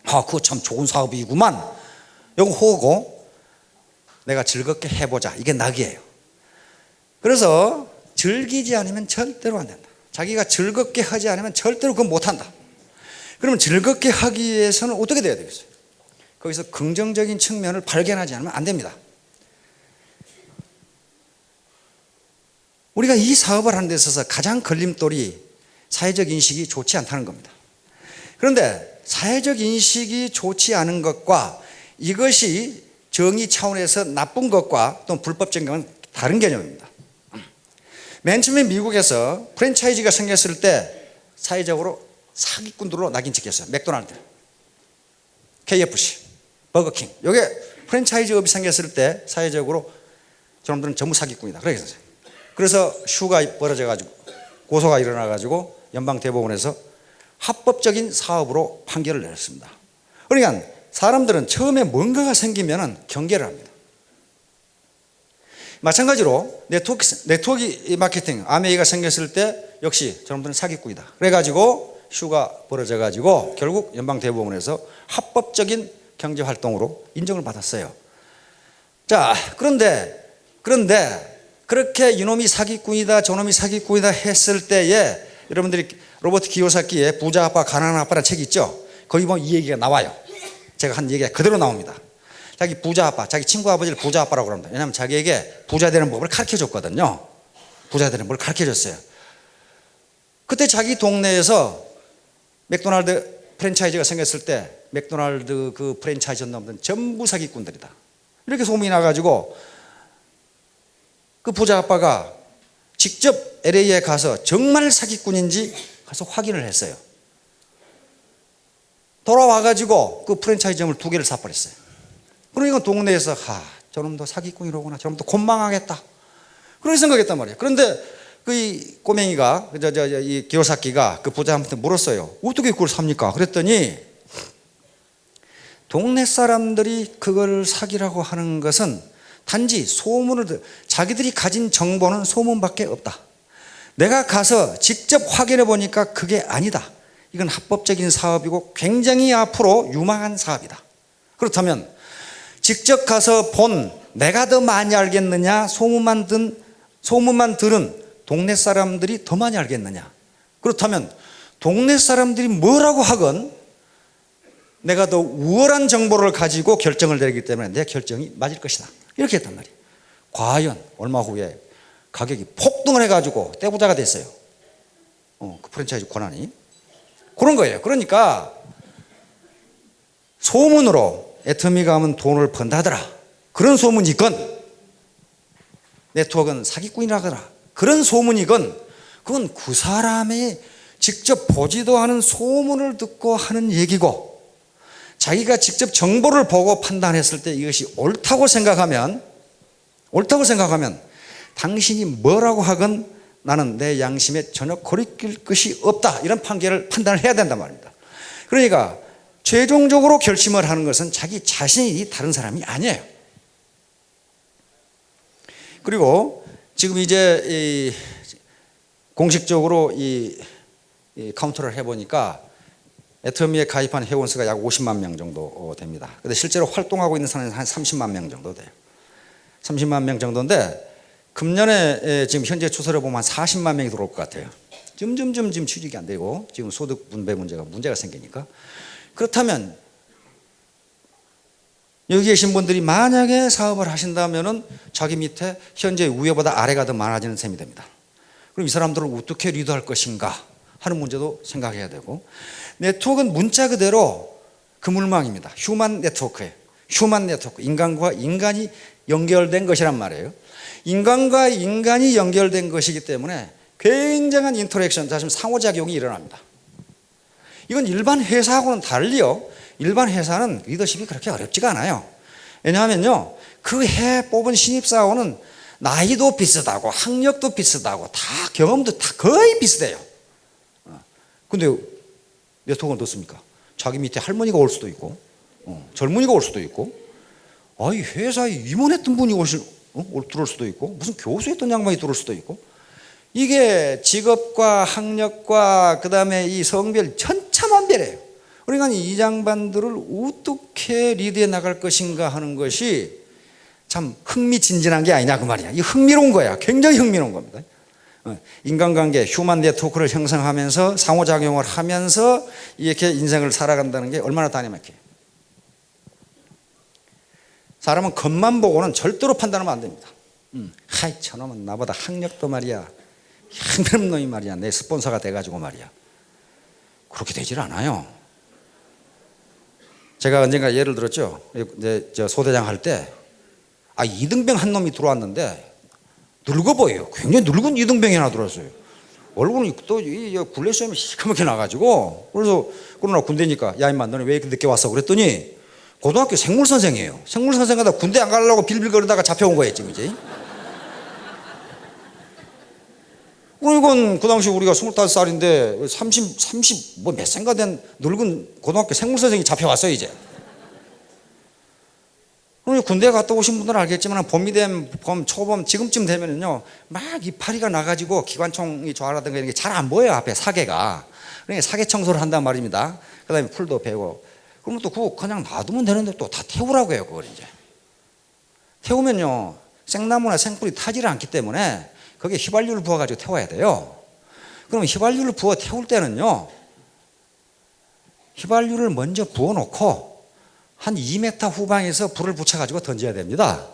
그거 참 좋은 사업이구만. 이거 호고 내가 즐겁게 해보자. 이게 낙이에요. 그래서 즐기지 않으면 절대로 안 된다. 자기가 즐겁게 하지 않으면 절대로 그건 못한다. 그러면 즐겁게 하기 위해서는 어떻게 돼야 되겠어요? 거기서 긍정적인 측면을 발견하지 않으면 안 됩니다. 우리가 이 사업을 하는 데 있어서 가장 걸림돌이 사회적 인식이 좋지 않다는 겁니다. 그런데 사회적 인식이 좋지 않은 것과 이것이 정의 차원에서 나쁜 것과 또 불법적인 것은 다른 개념입니다. 맨 처음에 미국에서 프랜차이즈가 생겼을 때 사회적으로 사기꾼들로 낙인 찍혔어요. 맥도날드, KFC, 버거킹. 이게 프랜차이즈업이 생겼을 때 사회적으로 저놈들은 전부 사기꾼이다. 그래서 슈가 벌어져가지고 고소가 일어나가지고 연방대법원에서 합법적인 사업으로 판결을 내렸습니다. 그러니까 사람들은 처음에 뭔가가 생기면 경계를 합니다. 마찬가지로 네트워크 마케팅, 아메이가 생겼을 때 역시 저놈들은 사기꾼이다. 그래가지고 슈가 벌어져가지고 결국 연방대법원에서 합법적인 경제활동으로 인정을 받았어요. 자, 그런데 그렇게 이놈이 사기꾼이다, 저놈이 사기꾼이다 했을 때에 여러분들이 로버트 키요사키의 부자 아빠, 가난한 아빠라는 책이 있죠. 거기 보면 이 얘기가 나와요. 제가 한 얘기가 그대로 나옵니다. 자기 부자 아빠, 자기 친구 아버지를 부자 아빠라고 합니다. 왜냐하면 자기에게 부자 되는 법을 가르쳐 줬거든요. 부자 되는 법을 가르쳐 줬어요. 그때 자기 동네에서 맥도날드 프랜차이즈가 생겼을 때 맥도날드 그 프랜차이즈 놈들은 전부 사기꾼들이다. 이렇게 소문이 나가지고 그 부자 아빠가 직접 LA에 가서 정말 사기꾼인지 가서 확인을 했어요. 돌아와가지고 그 프랜차이즈점을 2개를 사버렸어요. 그러니까 동네에서 저놈도 사기꾼이로구나, 저놈도 곤망하겠다, 그렇게 생각했단 말이에요. 그런데 이 꼬맹이가, 이 기요사키가 그 부자한테 물었어요. 어떻게 그걸 삽니까? 그랬더니 동네 사람들이 그걸 사기라고 하는 것은 단지 소문을, 자기들이 가진 정보는 소문밖에 없다. 내가 가서 직접 확인해 보니까 그게 아니다. 이건 합법적인 사업이고 굉장히 앞으로 유망한 사업이다. 그렇다면 직접 가서 본 내가 더 많이 알겠느냐, 소문만 들은 동네 사람들이 더 많이 알겠느냐? 그렇다면 동네 사람들이 뭐라고 하건 내가 더 우월한 정보를 가지고 결정을 내리기 때문에 내 결정이 맞을 것이다, 이렇게 했단 말이에요. 과연 얼마 후에 가격이 폭등을 해가지고 떼부자가 됐어요. 그 프랜차이즈 권한이 그런 거예요. 그러니까 소문으로 애터미가 하면 돈을 번다더라, 그런 소문이건 네트워크는 사기꾼이라더라, 그런 소문이건 그건 그 사람이 직접 보지도 않은 소문을 듣고 하는 얘기고, 자기가 직접 정보를 보고 판단했을 때 이것이 옳다고 생각하면 당신이 뭐라고 하건 나는 내 양심에 전혀 거리낄 것이 없다, 이런 판단을 해야 된단 말입니다. 그러니까 최종적으로 결심을 하는 것은 자기 자신이 다른 사람이 아니에요. 그리고 지금 이제 공식적으로 이 카운터를 해보니까 애터미에 가입한 회원 수가 약 50만 명 정도 됩니다. 근데 실제로 활동하고 있는 사람은 한 30만 명 정도 돼요. 30만 명 정도인데 금년에 지금 현재 추세로 보면 한 40만 명이 들어올 것 같아요. 지금 취직이 안 되고 지금 소득 분배 문제가 생기니까. 그렇다면 여기 계신 분들이 만약에 사업을 하신다면은 자기 밑에 현재 위에보다 아래가 더 많아지는 셈이 됩니다. 그럼 이 사람들을 어떻게 리드할 것인가 하는 문제도 생각해야 되고, 네트워크는 문자 그대로 그물망입니다. 휴먼 네트워크예요. 휴먼 네트워크, 인간과 인간이 연결된 것이란 말이에요. 인간과 인간이 연결된 것이기 때문에 굉장한 인터랙션, 다시 상호작용이 일어납니다. 이건 일반 회사하고는 달리요, 일반 회사는 리더십이 그렇게 어렵지가 않아요. 왜냐하면요, 그 해 뽑은 신입사원은 나이도 비슷하고 학력도 비슷하고 다 경험도 다 거의 비슷해요. 근데 네트워크는 어떻습니까? 자기 밑에 할머니가 올 수도 있고 젊은이가 올 수도 있고, 이 회사에 임원했던 분이 들어올 수도 있고, 무슨 교수했던 양반이 들어올 수도 있고, 이게 직업과 학력과 그 다음에 이 성별 천차만별이에요. 그러니까 이 양반들을 어떻게 리드해 나갈 것인가 하는 것이 참 흥미진진한 게 아니냐 그 말이야. 이 흥미로운 거야. 굉장히 흥미로운 겁니다. 인간관계, 휴먼 네트워크를 형성하면서 상호작용을 하면서 이렇게 인생을 살아간다는 게 얼마나 다이나믹해요. 사람은 겉만 보고는 절대로 판단하면 안 됩니다. 저놈은 나보다 학력도 말이야, 향그런 놈이 말이야, 내 스폰서가 돼가지고 말이야, 그렇게 되질 않아요. 제가 언젠가 예를 들었죠. 이제 저 소대장 할 때 이등병 한 놈이 들어왔는데 늙어 보여요. 굉장히 늙은 이등병이 하나 들어왔어요. 얼굴은 또 굴레시험이 시커멓게 나가지고, 그러나 군대니까 야 임마 너네 왜 이렇게 늦게 왔어? 그랬더니 고등학교 생물선생이에요. 생물선생하다 군대 안 가려고 빌빌거리다가 잡혀온 거예요 지금 이제. 이건 그 당시 우리가 25살인데 30 몇 생가 된 늙은 고등학교 생물선생이 잡혀왔어요 이제. 군대 갔다 오신 분들은 알겠지만 봄이 되면 초봄 지금쯤 되면은요 막 이파리가 나가지고 기관총이 좋아라든가 이런 게 잘 안 보여요, 앞에 사계가. 그러니까 사계 청소를 한단 말입니다. 그 다음에 풀도 베고. 그러면 또 그거 그냥 놔두면 되는데 또 다 태우라고 해요. 그걸 이제 태우면요 생나무나 생풀이 타지를 않기 때문에 거기에 휘발유를 부어가지고 태워야 돼요. 그럼 휘발유를 부어 태울 때는요 휘발유를 먼저 부어놓고 한 2m 후방에서 불을 붙여가지고 던져야 됩니다.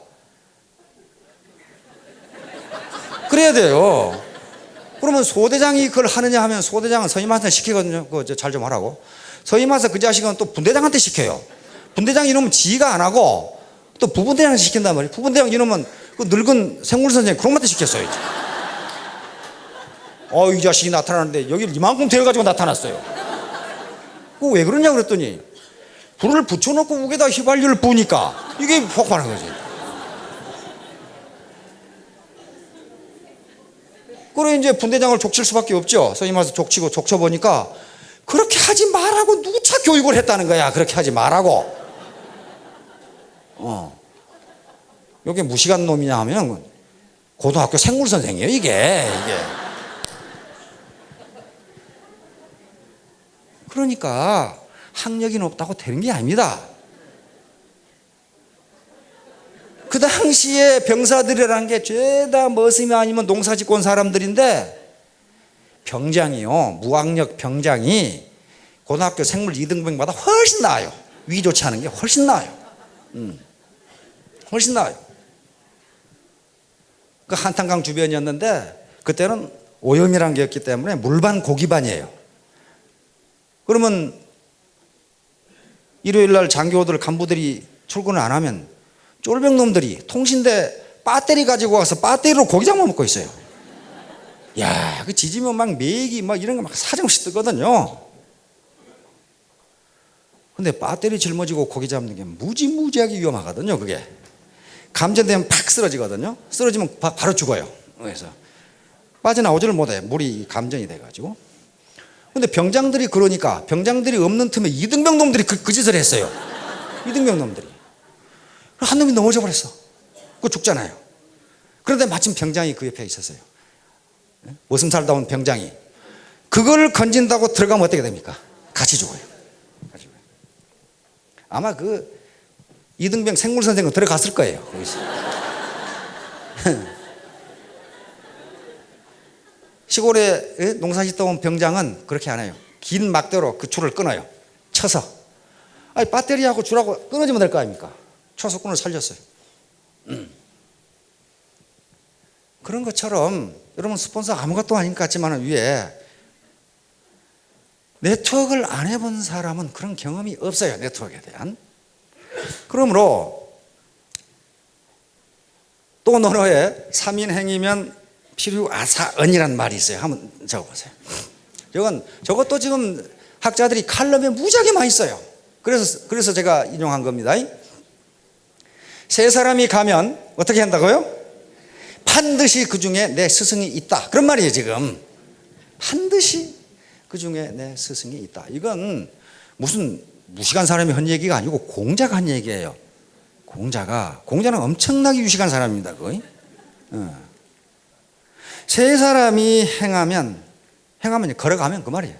그래야 돼요. 그러면 소대장이 그걸 하느냐 하면 소대장은 선임한테 시키거든요. 그거 잘 좀 하라고. 선임한테 그 자식은 또 분대장한테 시켜요. 분대장 이놈은 지가 안 하고 또 부분대장한테 시킨단 말이에요. 부분대장 이놈은 그 늙은 생물선생 그런 것한테 시켰어요. 이 자식이 나타나는데 여기를 이만큼 데려가지고 나타났어요. 그거 왜 그러냐 그랬더니 불을 붙여놓고 우에다 휘발유를 부으니까 이게 폭발한 거지. 그래 이제 분대장을 족칠 수밖에 없죠. 선생님 와서 족쳐 보니까 그렇게 하지 말라고 누차 교육을 했다는 거야. 그렇게 하지 말라고. 이게 무식한 놈이냐 하면 고등학교 생물 선생이에요. 이게. 그러니까 학력이 높다고 되는 게 아닙니다. 그 당시에 병사들이라는 게 죄다 머슴이 아니면 농사짓고 온 사람들인데 병장이요, 무학력 병장이 고등학교 생물 2등병보다 훨씬 나아요. 위 좋지 않은 게 훨씬 나아요. 훨씬 나아요. 그 한탄강 주변이었는데 그때는 오염이라는 게 없기 때문에 물반 고기반이에요. 그러면 일요일 날 장교들 간부들이 출근을 안 하면 쫄병놈들이 통신대 배터리 가지고 와서 배터리로 고기 잡아 먹고 있어요. 야, 그 지지면 막 메기 막 이런 거 막 사정없이 뜨거든요. 근데 배터리 짊어지고 고기 잡는 게 무지무지하게 위험하거든요. 그게 감전되면 팍 쓰러지거든요. 쓰러지면 바로 죽어요. 그래서 빠져나오지를 못해. 물이 감전이 돼가지고. 근데 병장들이 그러니까 병장들이 없는 틈에 이등병 놈들이 그 짓을 했어요. 이등병 놈들이. 한 놈이 넘어져 버렸어. 그거 죽잖아요. 그런데 마침 병장이 그 옆에 있었어요. 머슴 살다 온 병장이. 그걸 건진다고 들어가면 어떻게 됩니까? 같이 죽어요. 같이 죽어요. 아마 그 이등병 생물 선생은 들어갔을 거예요. 거기서. 시골에 농사 짓다 온 병장은 그렇게 안 해요. 긴 막대로 그 줄을 끊어요. 쳐서. 아니 배터리하고 줄하고 끊어지면 될 거 아닙니까? 쳐서 끈을 살렸어요. 그런 것처럼 여러분 스폰서 아무것도 아닌 것 같지만 위에 네트워크를 안 해본 사람은 그런 경험이 없어요. 네트워크에 대한. 그러므로 또 논어에 3인행이면 필요아사언이란 말이 있어요. 한번 적어보세요. 저것도 지금 학자들이 칼럼에 무지하게 많이 써요. 그래서 제가 인용한 겁니다. 세 사람이 가면 어떻게 한다고요? 반드시 그 중에 내 스승이 있다. 그런 말이에요 지금. 반드시 그 중에 내 스승이 있다. 이건 무슨 무식한 사람이 한 얘기가 아니고 공자가 한 얘기예요. 공자는 엄청나게 유식한 사람입니다. 거의. 세 사람이 행하면 걸어가면 그 말이에요.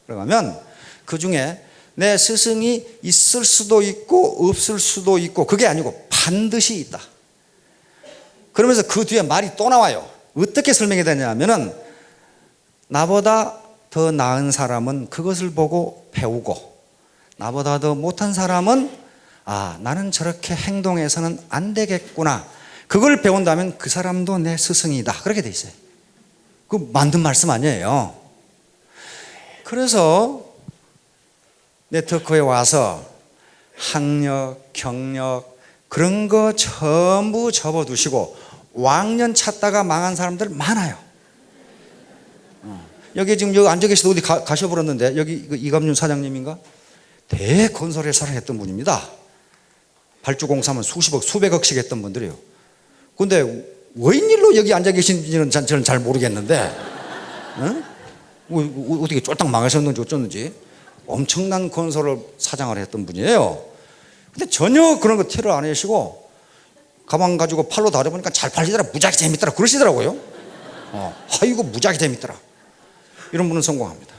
걸어가면 그 중에 내 스승이 있을 수도 있고 없을 수도 있고 그게 아니고 반드시 있다. 그러면서 그 뒤에 말이 또 나와요. 어떻게 설명이 되냐면은 나보다 더 나은 사람은 그것을 보고 배우고 나보다 더 못한 사람은 나는 저렇게 행동해서는 안 되겠구나. 그걸 배운다면 그 사람도 내 스승이다. 그렇게 돼 있어요. 그 만든 말씀 아니에요. 그래서 네트워크에 와서 학력, 경력 그런 거 전부 접어두시고 왕년 찾다가 망한 사람들 많아요. 여기 지금 여기 앉아 계시도 어디 가셔버렸는데 여기 이감윤 사장님인가? 대건설회사를 했던 분입니다. 발주공사면 수십억, 수백억씩 했던 분들이에요. 근데 웬일로 여기 앉아 계신지는 저는 잘 모르겠는데 어떻게 쫄딱 망하셨는지 어쩌는지 엄청난 건설을 사장을 했던 분이에요. 근데 전혀 그런 거 티를 안 내시고 가방 가지고 팔로 다려보니까 잘 팔리더라. 무지하게 재밌더라. 그러시더라고요. 아이고 무지하게 재밌더라. 이런 분은 성공합니다.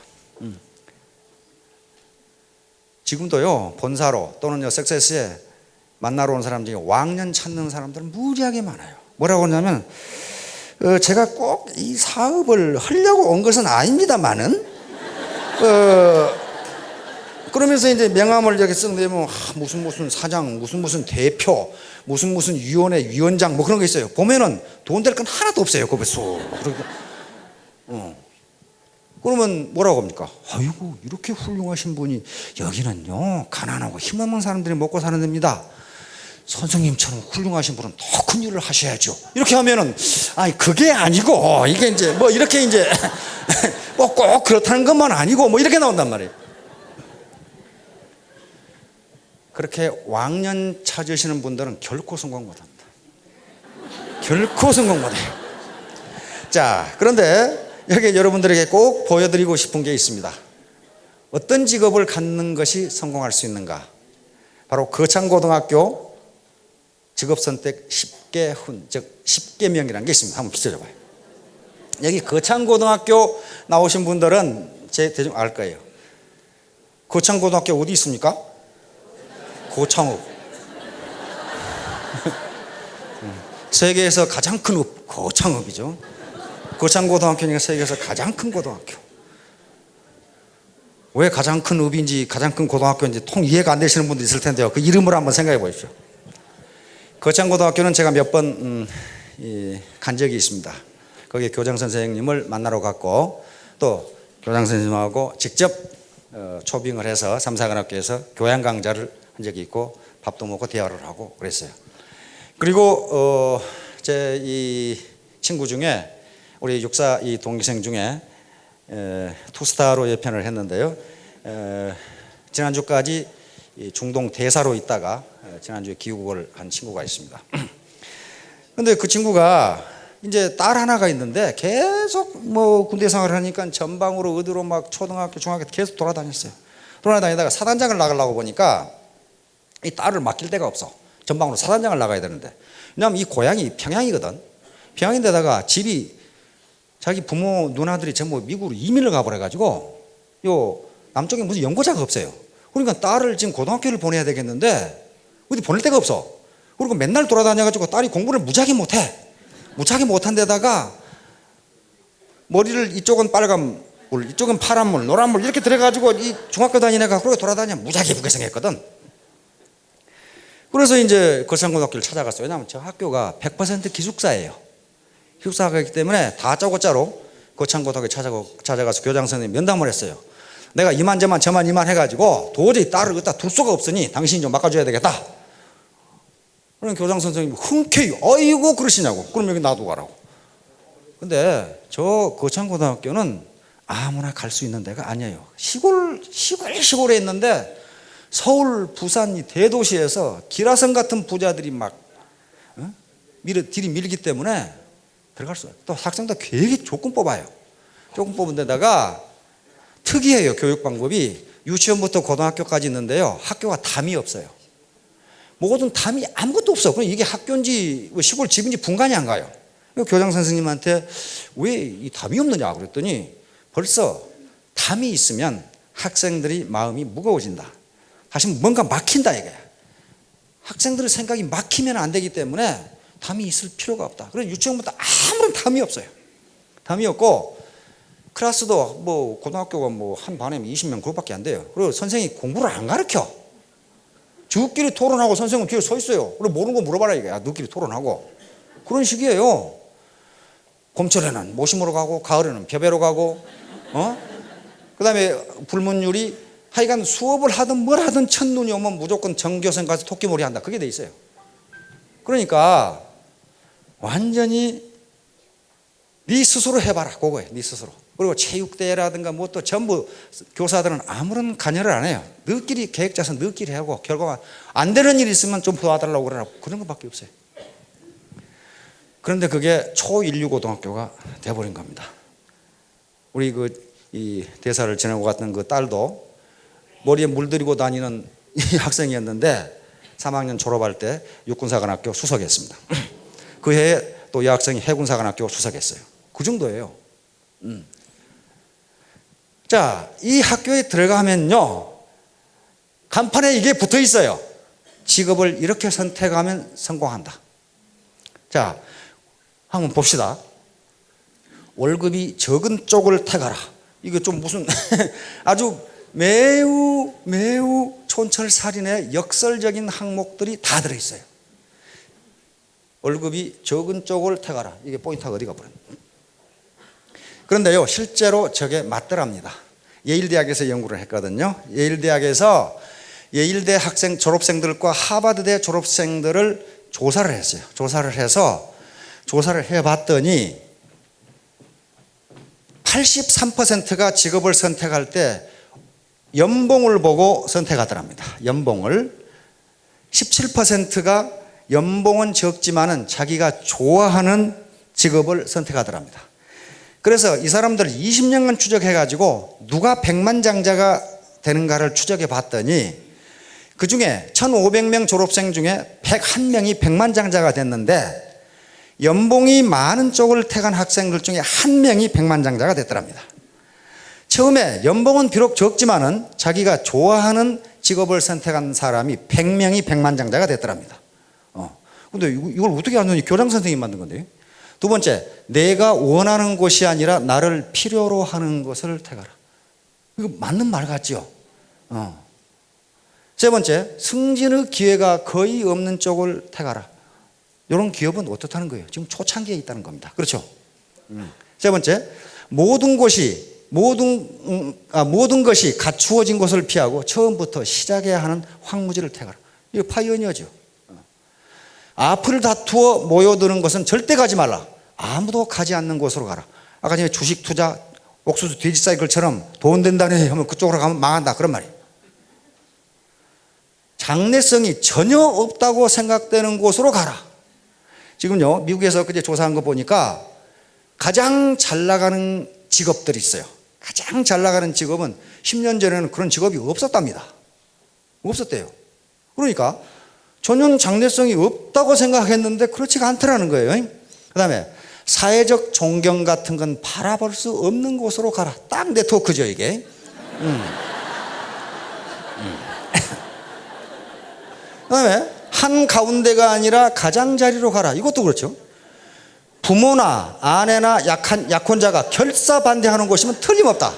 지금도요 본사로 또는 석세스에 만나러 온 사람 중에 왕년 찾는 사람들은 무지하게 많아요. 뭐라고 하냐면 제가 꼭 이 사업을 하려고 온 것은 아닙니다만은 그러면서 이제 명함을 여기 쓱 내면 무슨 사장, 무슨 대표, 무슨 위원회 위원장 뭐 그런 거 있어요. 보면은 돈 될 건 하나도 없어요. 그것도. 그러면 뭐라고 합니까? 아이고 이렇게 훌륭하신 분이 여기는요 가난하고 힘없는 사람들이 먹고 사는 데입니다. 선생님처럼 훌륭하신 분은 더 큰 일을 하셔야죠. 이렇게 하면은 그게 아니고 이게 이제 뭐 이렇게 이제 뭐 꼭 그렇다는 것만 아니고 뭐 이렇게 나온단 말이에요. 그렇게 왕년 찾으시는 분들은 결코 성공 못합니다. 결코 성공 못해요. 자, 그런데 여기 여러분들에게 꼭 보여드리고 싶은 게 있습니다. 어떤 직업을 갖는 것이 성공할 수 있는가? 바로 거창고등학교 직업선택 10개 즉 10계명이라는 게 있습니다. 한번 비춰줘봐요. 여기 거창고등학교 나오신 분들은 제 대충 알 거예요. 거창고등학교 어디 있습니까? 고창읍. 세계에서 가장 큰 읍, 고창읍이죠. 거창고등학교니까 세계에서 가장 큰 고등학교. 왜 가장 큰 읍인지 가장 큰 고등학교인지 통 이해가 안 되시는 분도 있을 텐데요. 그 이름을 한번 생각해 보십시오. 거창고등학교는 제가 몇 번 간 적이 있습니다. 거기 교장 선생님을 만나러 갔고 또 교장 선생님하고 직접 초빙을 해서 삼사관학교에서 교양 강좌를 한 적이 있고 밥도 먹고 대화를 하고 그랬어요. 그리고 제 이 친구 중에 우리 육사 이 동기생 중에 투스타로 예편을 했는데요. 지난주까지 중동 대사로 있다가 지난주에 귀국을 한 친구가 있습니다. 근데 그 친구가 이제 딸 하나가 있는데 계속 뭐 군대 생활을 하니까 전방으로 어디로 막 초등학교, 중학교 계속 돌아다녔어요. 돌아다니다가 사단장을 나가려고 보니까 이 딸을 맡길 데가 없어. 전방으로 사단장을 나가야 되는데. 왜냐하면 이 고향이 평양이거든. 평양인데다가 집이 자기 부모 누나들이 전부 미국으로 이민을 가버려가지고 요 남쪽에 무슨 연고자가 없어요. 그러니까 딸을 지금 고등학교를 보내야 되겠는데 어디 보낼 데가 없어. 그리고 맨날 돌아다녀가지고 딸이 공부를 무지하게 못해. 무지하게 못한 데다가 머리를 이쪽은 빨간 물, 이쪽은 파란 물, 노란 물 이렇게 들어가지고 이 중학교 다니는 애가 그렇게 돌아다녀 무지하게 예쁘게 생겼거든. 그래서 이제 거창고등학교를 찾아갔어요. 왜냐하면 저 학교가 100% 기숙사예요. 기숙사이기 때문에 다짜고짜로 거창고등학교 찾아가서 교장 선생님 면담을 했어요. 내가 이만저만 저만 이만 해가지고 도저히 딸을 갖다 둘 수가 없으니 당신이 좀 맡아줘야 되겠다. 그럼 교장 선생님이 흔쾌히 어이구 그러시냐고. 그럼 여기 놔두고 가라고. 근데 저 거창고등학교는 아무나 갈 수 있는 데가 아니에요. 시골에 있는데 서울, 부산 이 대도시에서 기라성 같은 부자들이 막 들이밀기 때문에 들어갈 수 없어요. 또 학생도 되게 조건 뽑아요. 조건 뽑은 데다가 특이해요. 교육 방법이 유치원부터 고등학교까지 있는데요. 학교가 담이 없어요. 모든 담이 아무것도 없어. 그럼 이게 학교인지 시골 집인지 분간이 안 가요. 교장 선생님한테 왜 이 담이 없느냐 그랬더니 벌써 담이 있으면 학생들이 마음이 무거워진다. 다시 뭔가 막힌다 이거야. 학생들의 생각이 막히면 안 되기 때문에 담이 있을 필요가 없다. 그래서 유치원부터 아무런 담이 없어요. 담이 없고 클래스도 뭐 고등학교가 뭐 한 반에 20명 그것밖에 안 돼요. 그리고 선생님이 공부를 안 가르쳐. 저끼리 토론하고 선생은 뒤에 서 있어요. 그리고 모르는 거 물어봐라 이거야. 너끼리 토론하고. 그런 식이에요. 봄철에는 모심으로 가고 가을에는 벼베로 가고 그다음에 불문율이 하여간 수업을 하든 뭘 하든 첫눈이 오면 무조건 정교생 가서 토끼몰이 한다. 그게 돼 있어요. 그러니까 완전히 네 스스로 해봐라. 그거예요. 네 스스로. 그리고 체육대회라든가 뭐 또 전부 교사들은 아무런 관여를 안 해요. 너끼리 계획 짜서 너끼리 하고 결과가 안 되는 일이 있으면 좀 도와달라고 그러라. 그런 것밖에 없어요. 그런데 그게 초1류고등학교가 돼버린 겁니다. 우리 이 대사를 지나고 갔던 그 딸도 머리에 물들이고 다니는 이 학생이었는데 3학년 졸업할 때 육군사관학교 수석했습니다. 그 해에 또 여학생이 해군사관학교 수석했어요. 그 정도예요. 자, 이 학교에 들어가면요 간판에 이게 붙어 있어요. 직업을 이렇게 선택하면 성공한다. 자, 한번 봅시다. 월급이 적은 쪽을 택하라. 이거 좀 무슨 아주 매우 촌철살인의 역설적인 항목들이 다 들어있어요. 월급이 적은 쪽을 택하라. 이게 포인트가 어디가 버려. 그런데요 실제로 저게 맞더랍니다. 예일대학에서 연구를 했거든요. 예일대학에서 예일대 학생 졸업생들과 하버드대 졸업생들을 조사를 했어요. 조사를 해봤더니 83%가 직업을 선택할 때 연봉을 보고 선택하더랍니다. 연봉을. 17%가 연봉은 적지만은 자기가 좋아하는 직업을 선택하더랍니다. 그래서 이 사람들 20년간 추적해가지고 누가 백만장자가 되는가를 추적해 봤더니 그 중에 1,500명 졸업생 중에 101명이 백만장자가 됐는데 연봉이 많은 쪽을 택한 학생들 중에 한 명이 백만장자가 됐더랍니다. 처음에 연봉은 비록 적지만은 자기가 좋아하는 직업을 선택한 사람이 100명이 백만장자가 됐더랍니다. 근데 이걸 어떻게 하느니 교장 선생님이 만든 건데요. 두 번째, 내가 원하는 것이 아니라 나를 필요로 하는 것을 택하라. 이거 맞는 말 같죠? 세 번째, 승진의 기회가 거의 없는 쪽을 택하라. 이런 기업은 어떻다는 거예요? 지금 초창기에 있다는 겁니다. 그렇죠? 세 번째, 모든 것이 갖추어진 것을 피하고 처음부터 시작해야 하는 황무지를 택하라. 이거 파이오니어죠. 앞을 다투어 모여드는 것은 절대 가지 말라. 아무도 가지 않는 곳으로 가라. 아까 전에 주식 투자, 옥수수 돼지 사이클처럼 돈 된다네 하면 그쪽으로 가면 망한다. 그런 말이에요. 장래성이 전혀 없다고 생각되는 곳으로 가라. 지금요, 미국에서 그제 조사한 거 보니까 가장 잘 나가는 직업들이 있어요. 가장 잘 나가는 직업은 10년 전에는 그런 직업이 없었답니다. 없었대요. 그러니까 전혀 장래성이 없다고 생각했는데 그렇지가 않더라는 거예요. 그 다음에 사회적 존경 같은 건 바라볼 수 없는 곳으로 가라. 딱 네트워크죠, 이게. 그 다음에 한 가운데가 아니라 가장자리로 가라. 이것도 그렇죠. 부모나 아내나 약혼자가 결사반대하는 곳이면 틀림없다.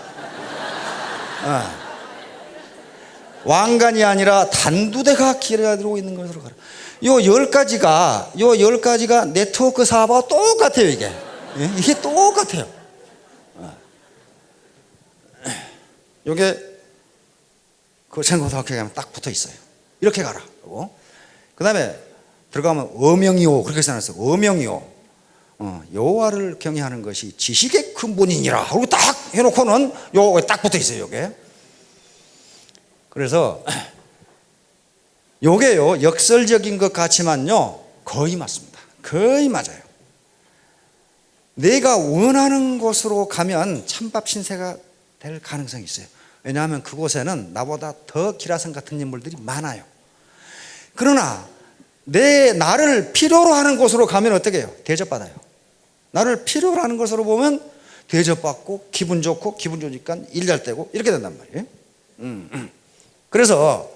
왕관이 아니라 단두대가 기다리고 있는 곳으로 가라. 요 10가지가 네트워크 사업하고 똑같아요, 이게. 이게 똑같아요. 요게 거창고등학교에 가면 딱 붙어 있어요. 이렇게 가라. 그 다음에 들어가면 어명이오. 그렇게 써놨어요. 어명이오. 여호와를 경외하는 것이 지식의 근본이니라. 그리고 딱 해놓고는 요게 딱 붙어 있어요, 요게. 그래서 요게요, 역설적인 것 같지만요, 거의 맞습니다. 거의 맞아요. 내가 원하는 곳으로 가면 찬밥 신세가 될 가능성이 있어요. 왜냐하면 그곳에는 나보다 더 기라성 같은 인물들이 많아요. 그러나 나를 필요로 하는 곳으로 가면 어떻게 해요? 대접받아요. 나를 필요로 하는 곳으로 보면 대접받고 기분 좋고 기분 좋으니까 일 잘 되고 이렇게 된단 말이에요. 그래서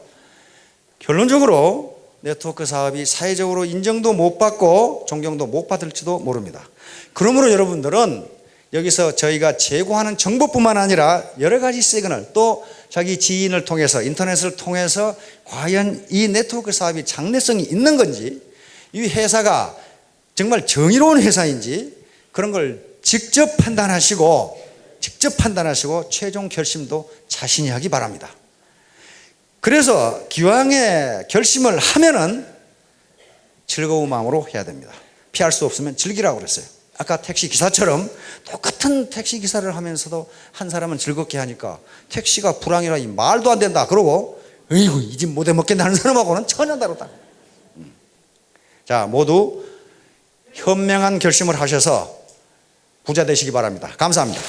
결론적으로 네트워크 사업이 사회적으로 인정도 못 받고 존경도 못 받을지도 모릅니다. 그러므로 여러분들은 여기서 저희가 제공하는 정보뿐만 아니라 여러 가지 시그널, 또 자기 지인을 통해서, 인터넷을 통해서 과연 이 네트워크 사업이 장래성이 있는 건지, 이 회사가 정말 정의로운 회사인지 그런 걸 직접 판단하시고 최종 결심도 자신이 하기 바랍니다. 그래서 기왕에 결심을 하면은 즐거운 마음으로 해야 됩니다. 피할 수 없으면 즐기라고 그랬어요. 아까 택시 기사처럼 똑같은 택시 기사를 하면서도 한 사람은 즐겁게 하니까 택시가 불황이라 이 말도 안 된다 그러고 어이구 이 집 못해 먹겠다 하는 사람하고는 전혀 다르다. 자, 모두 현명한 결심을 하셔서 부자 되시기 바랍니다. 감사합니다.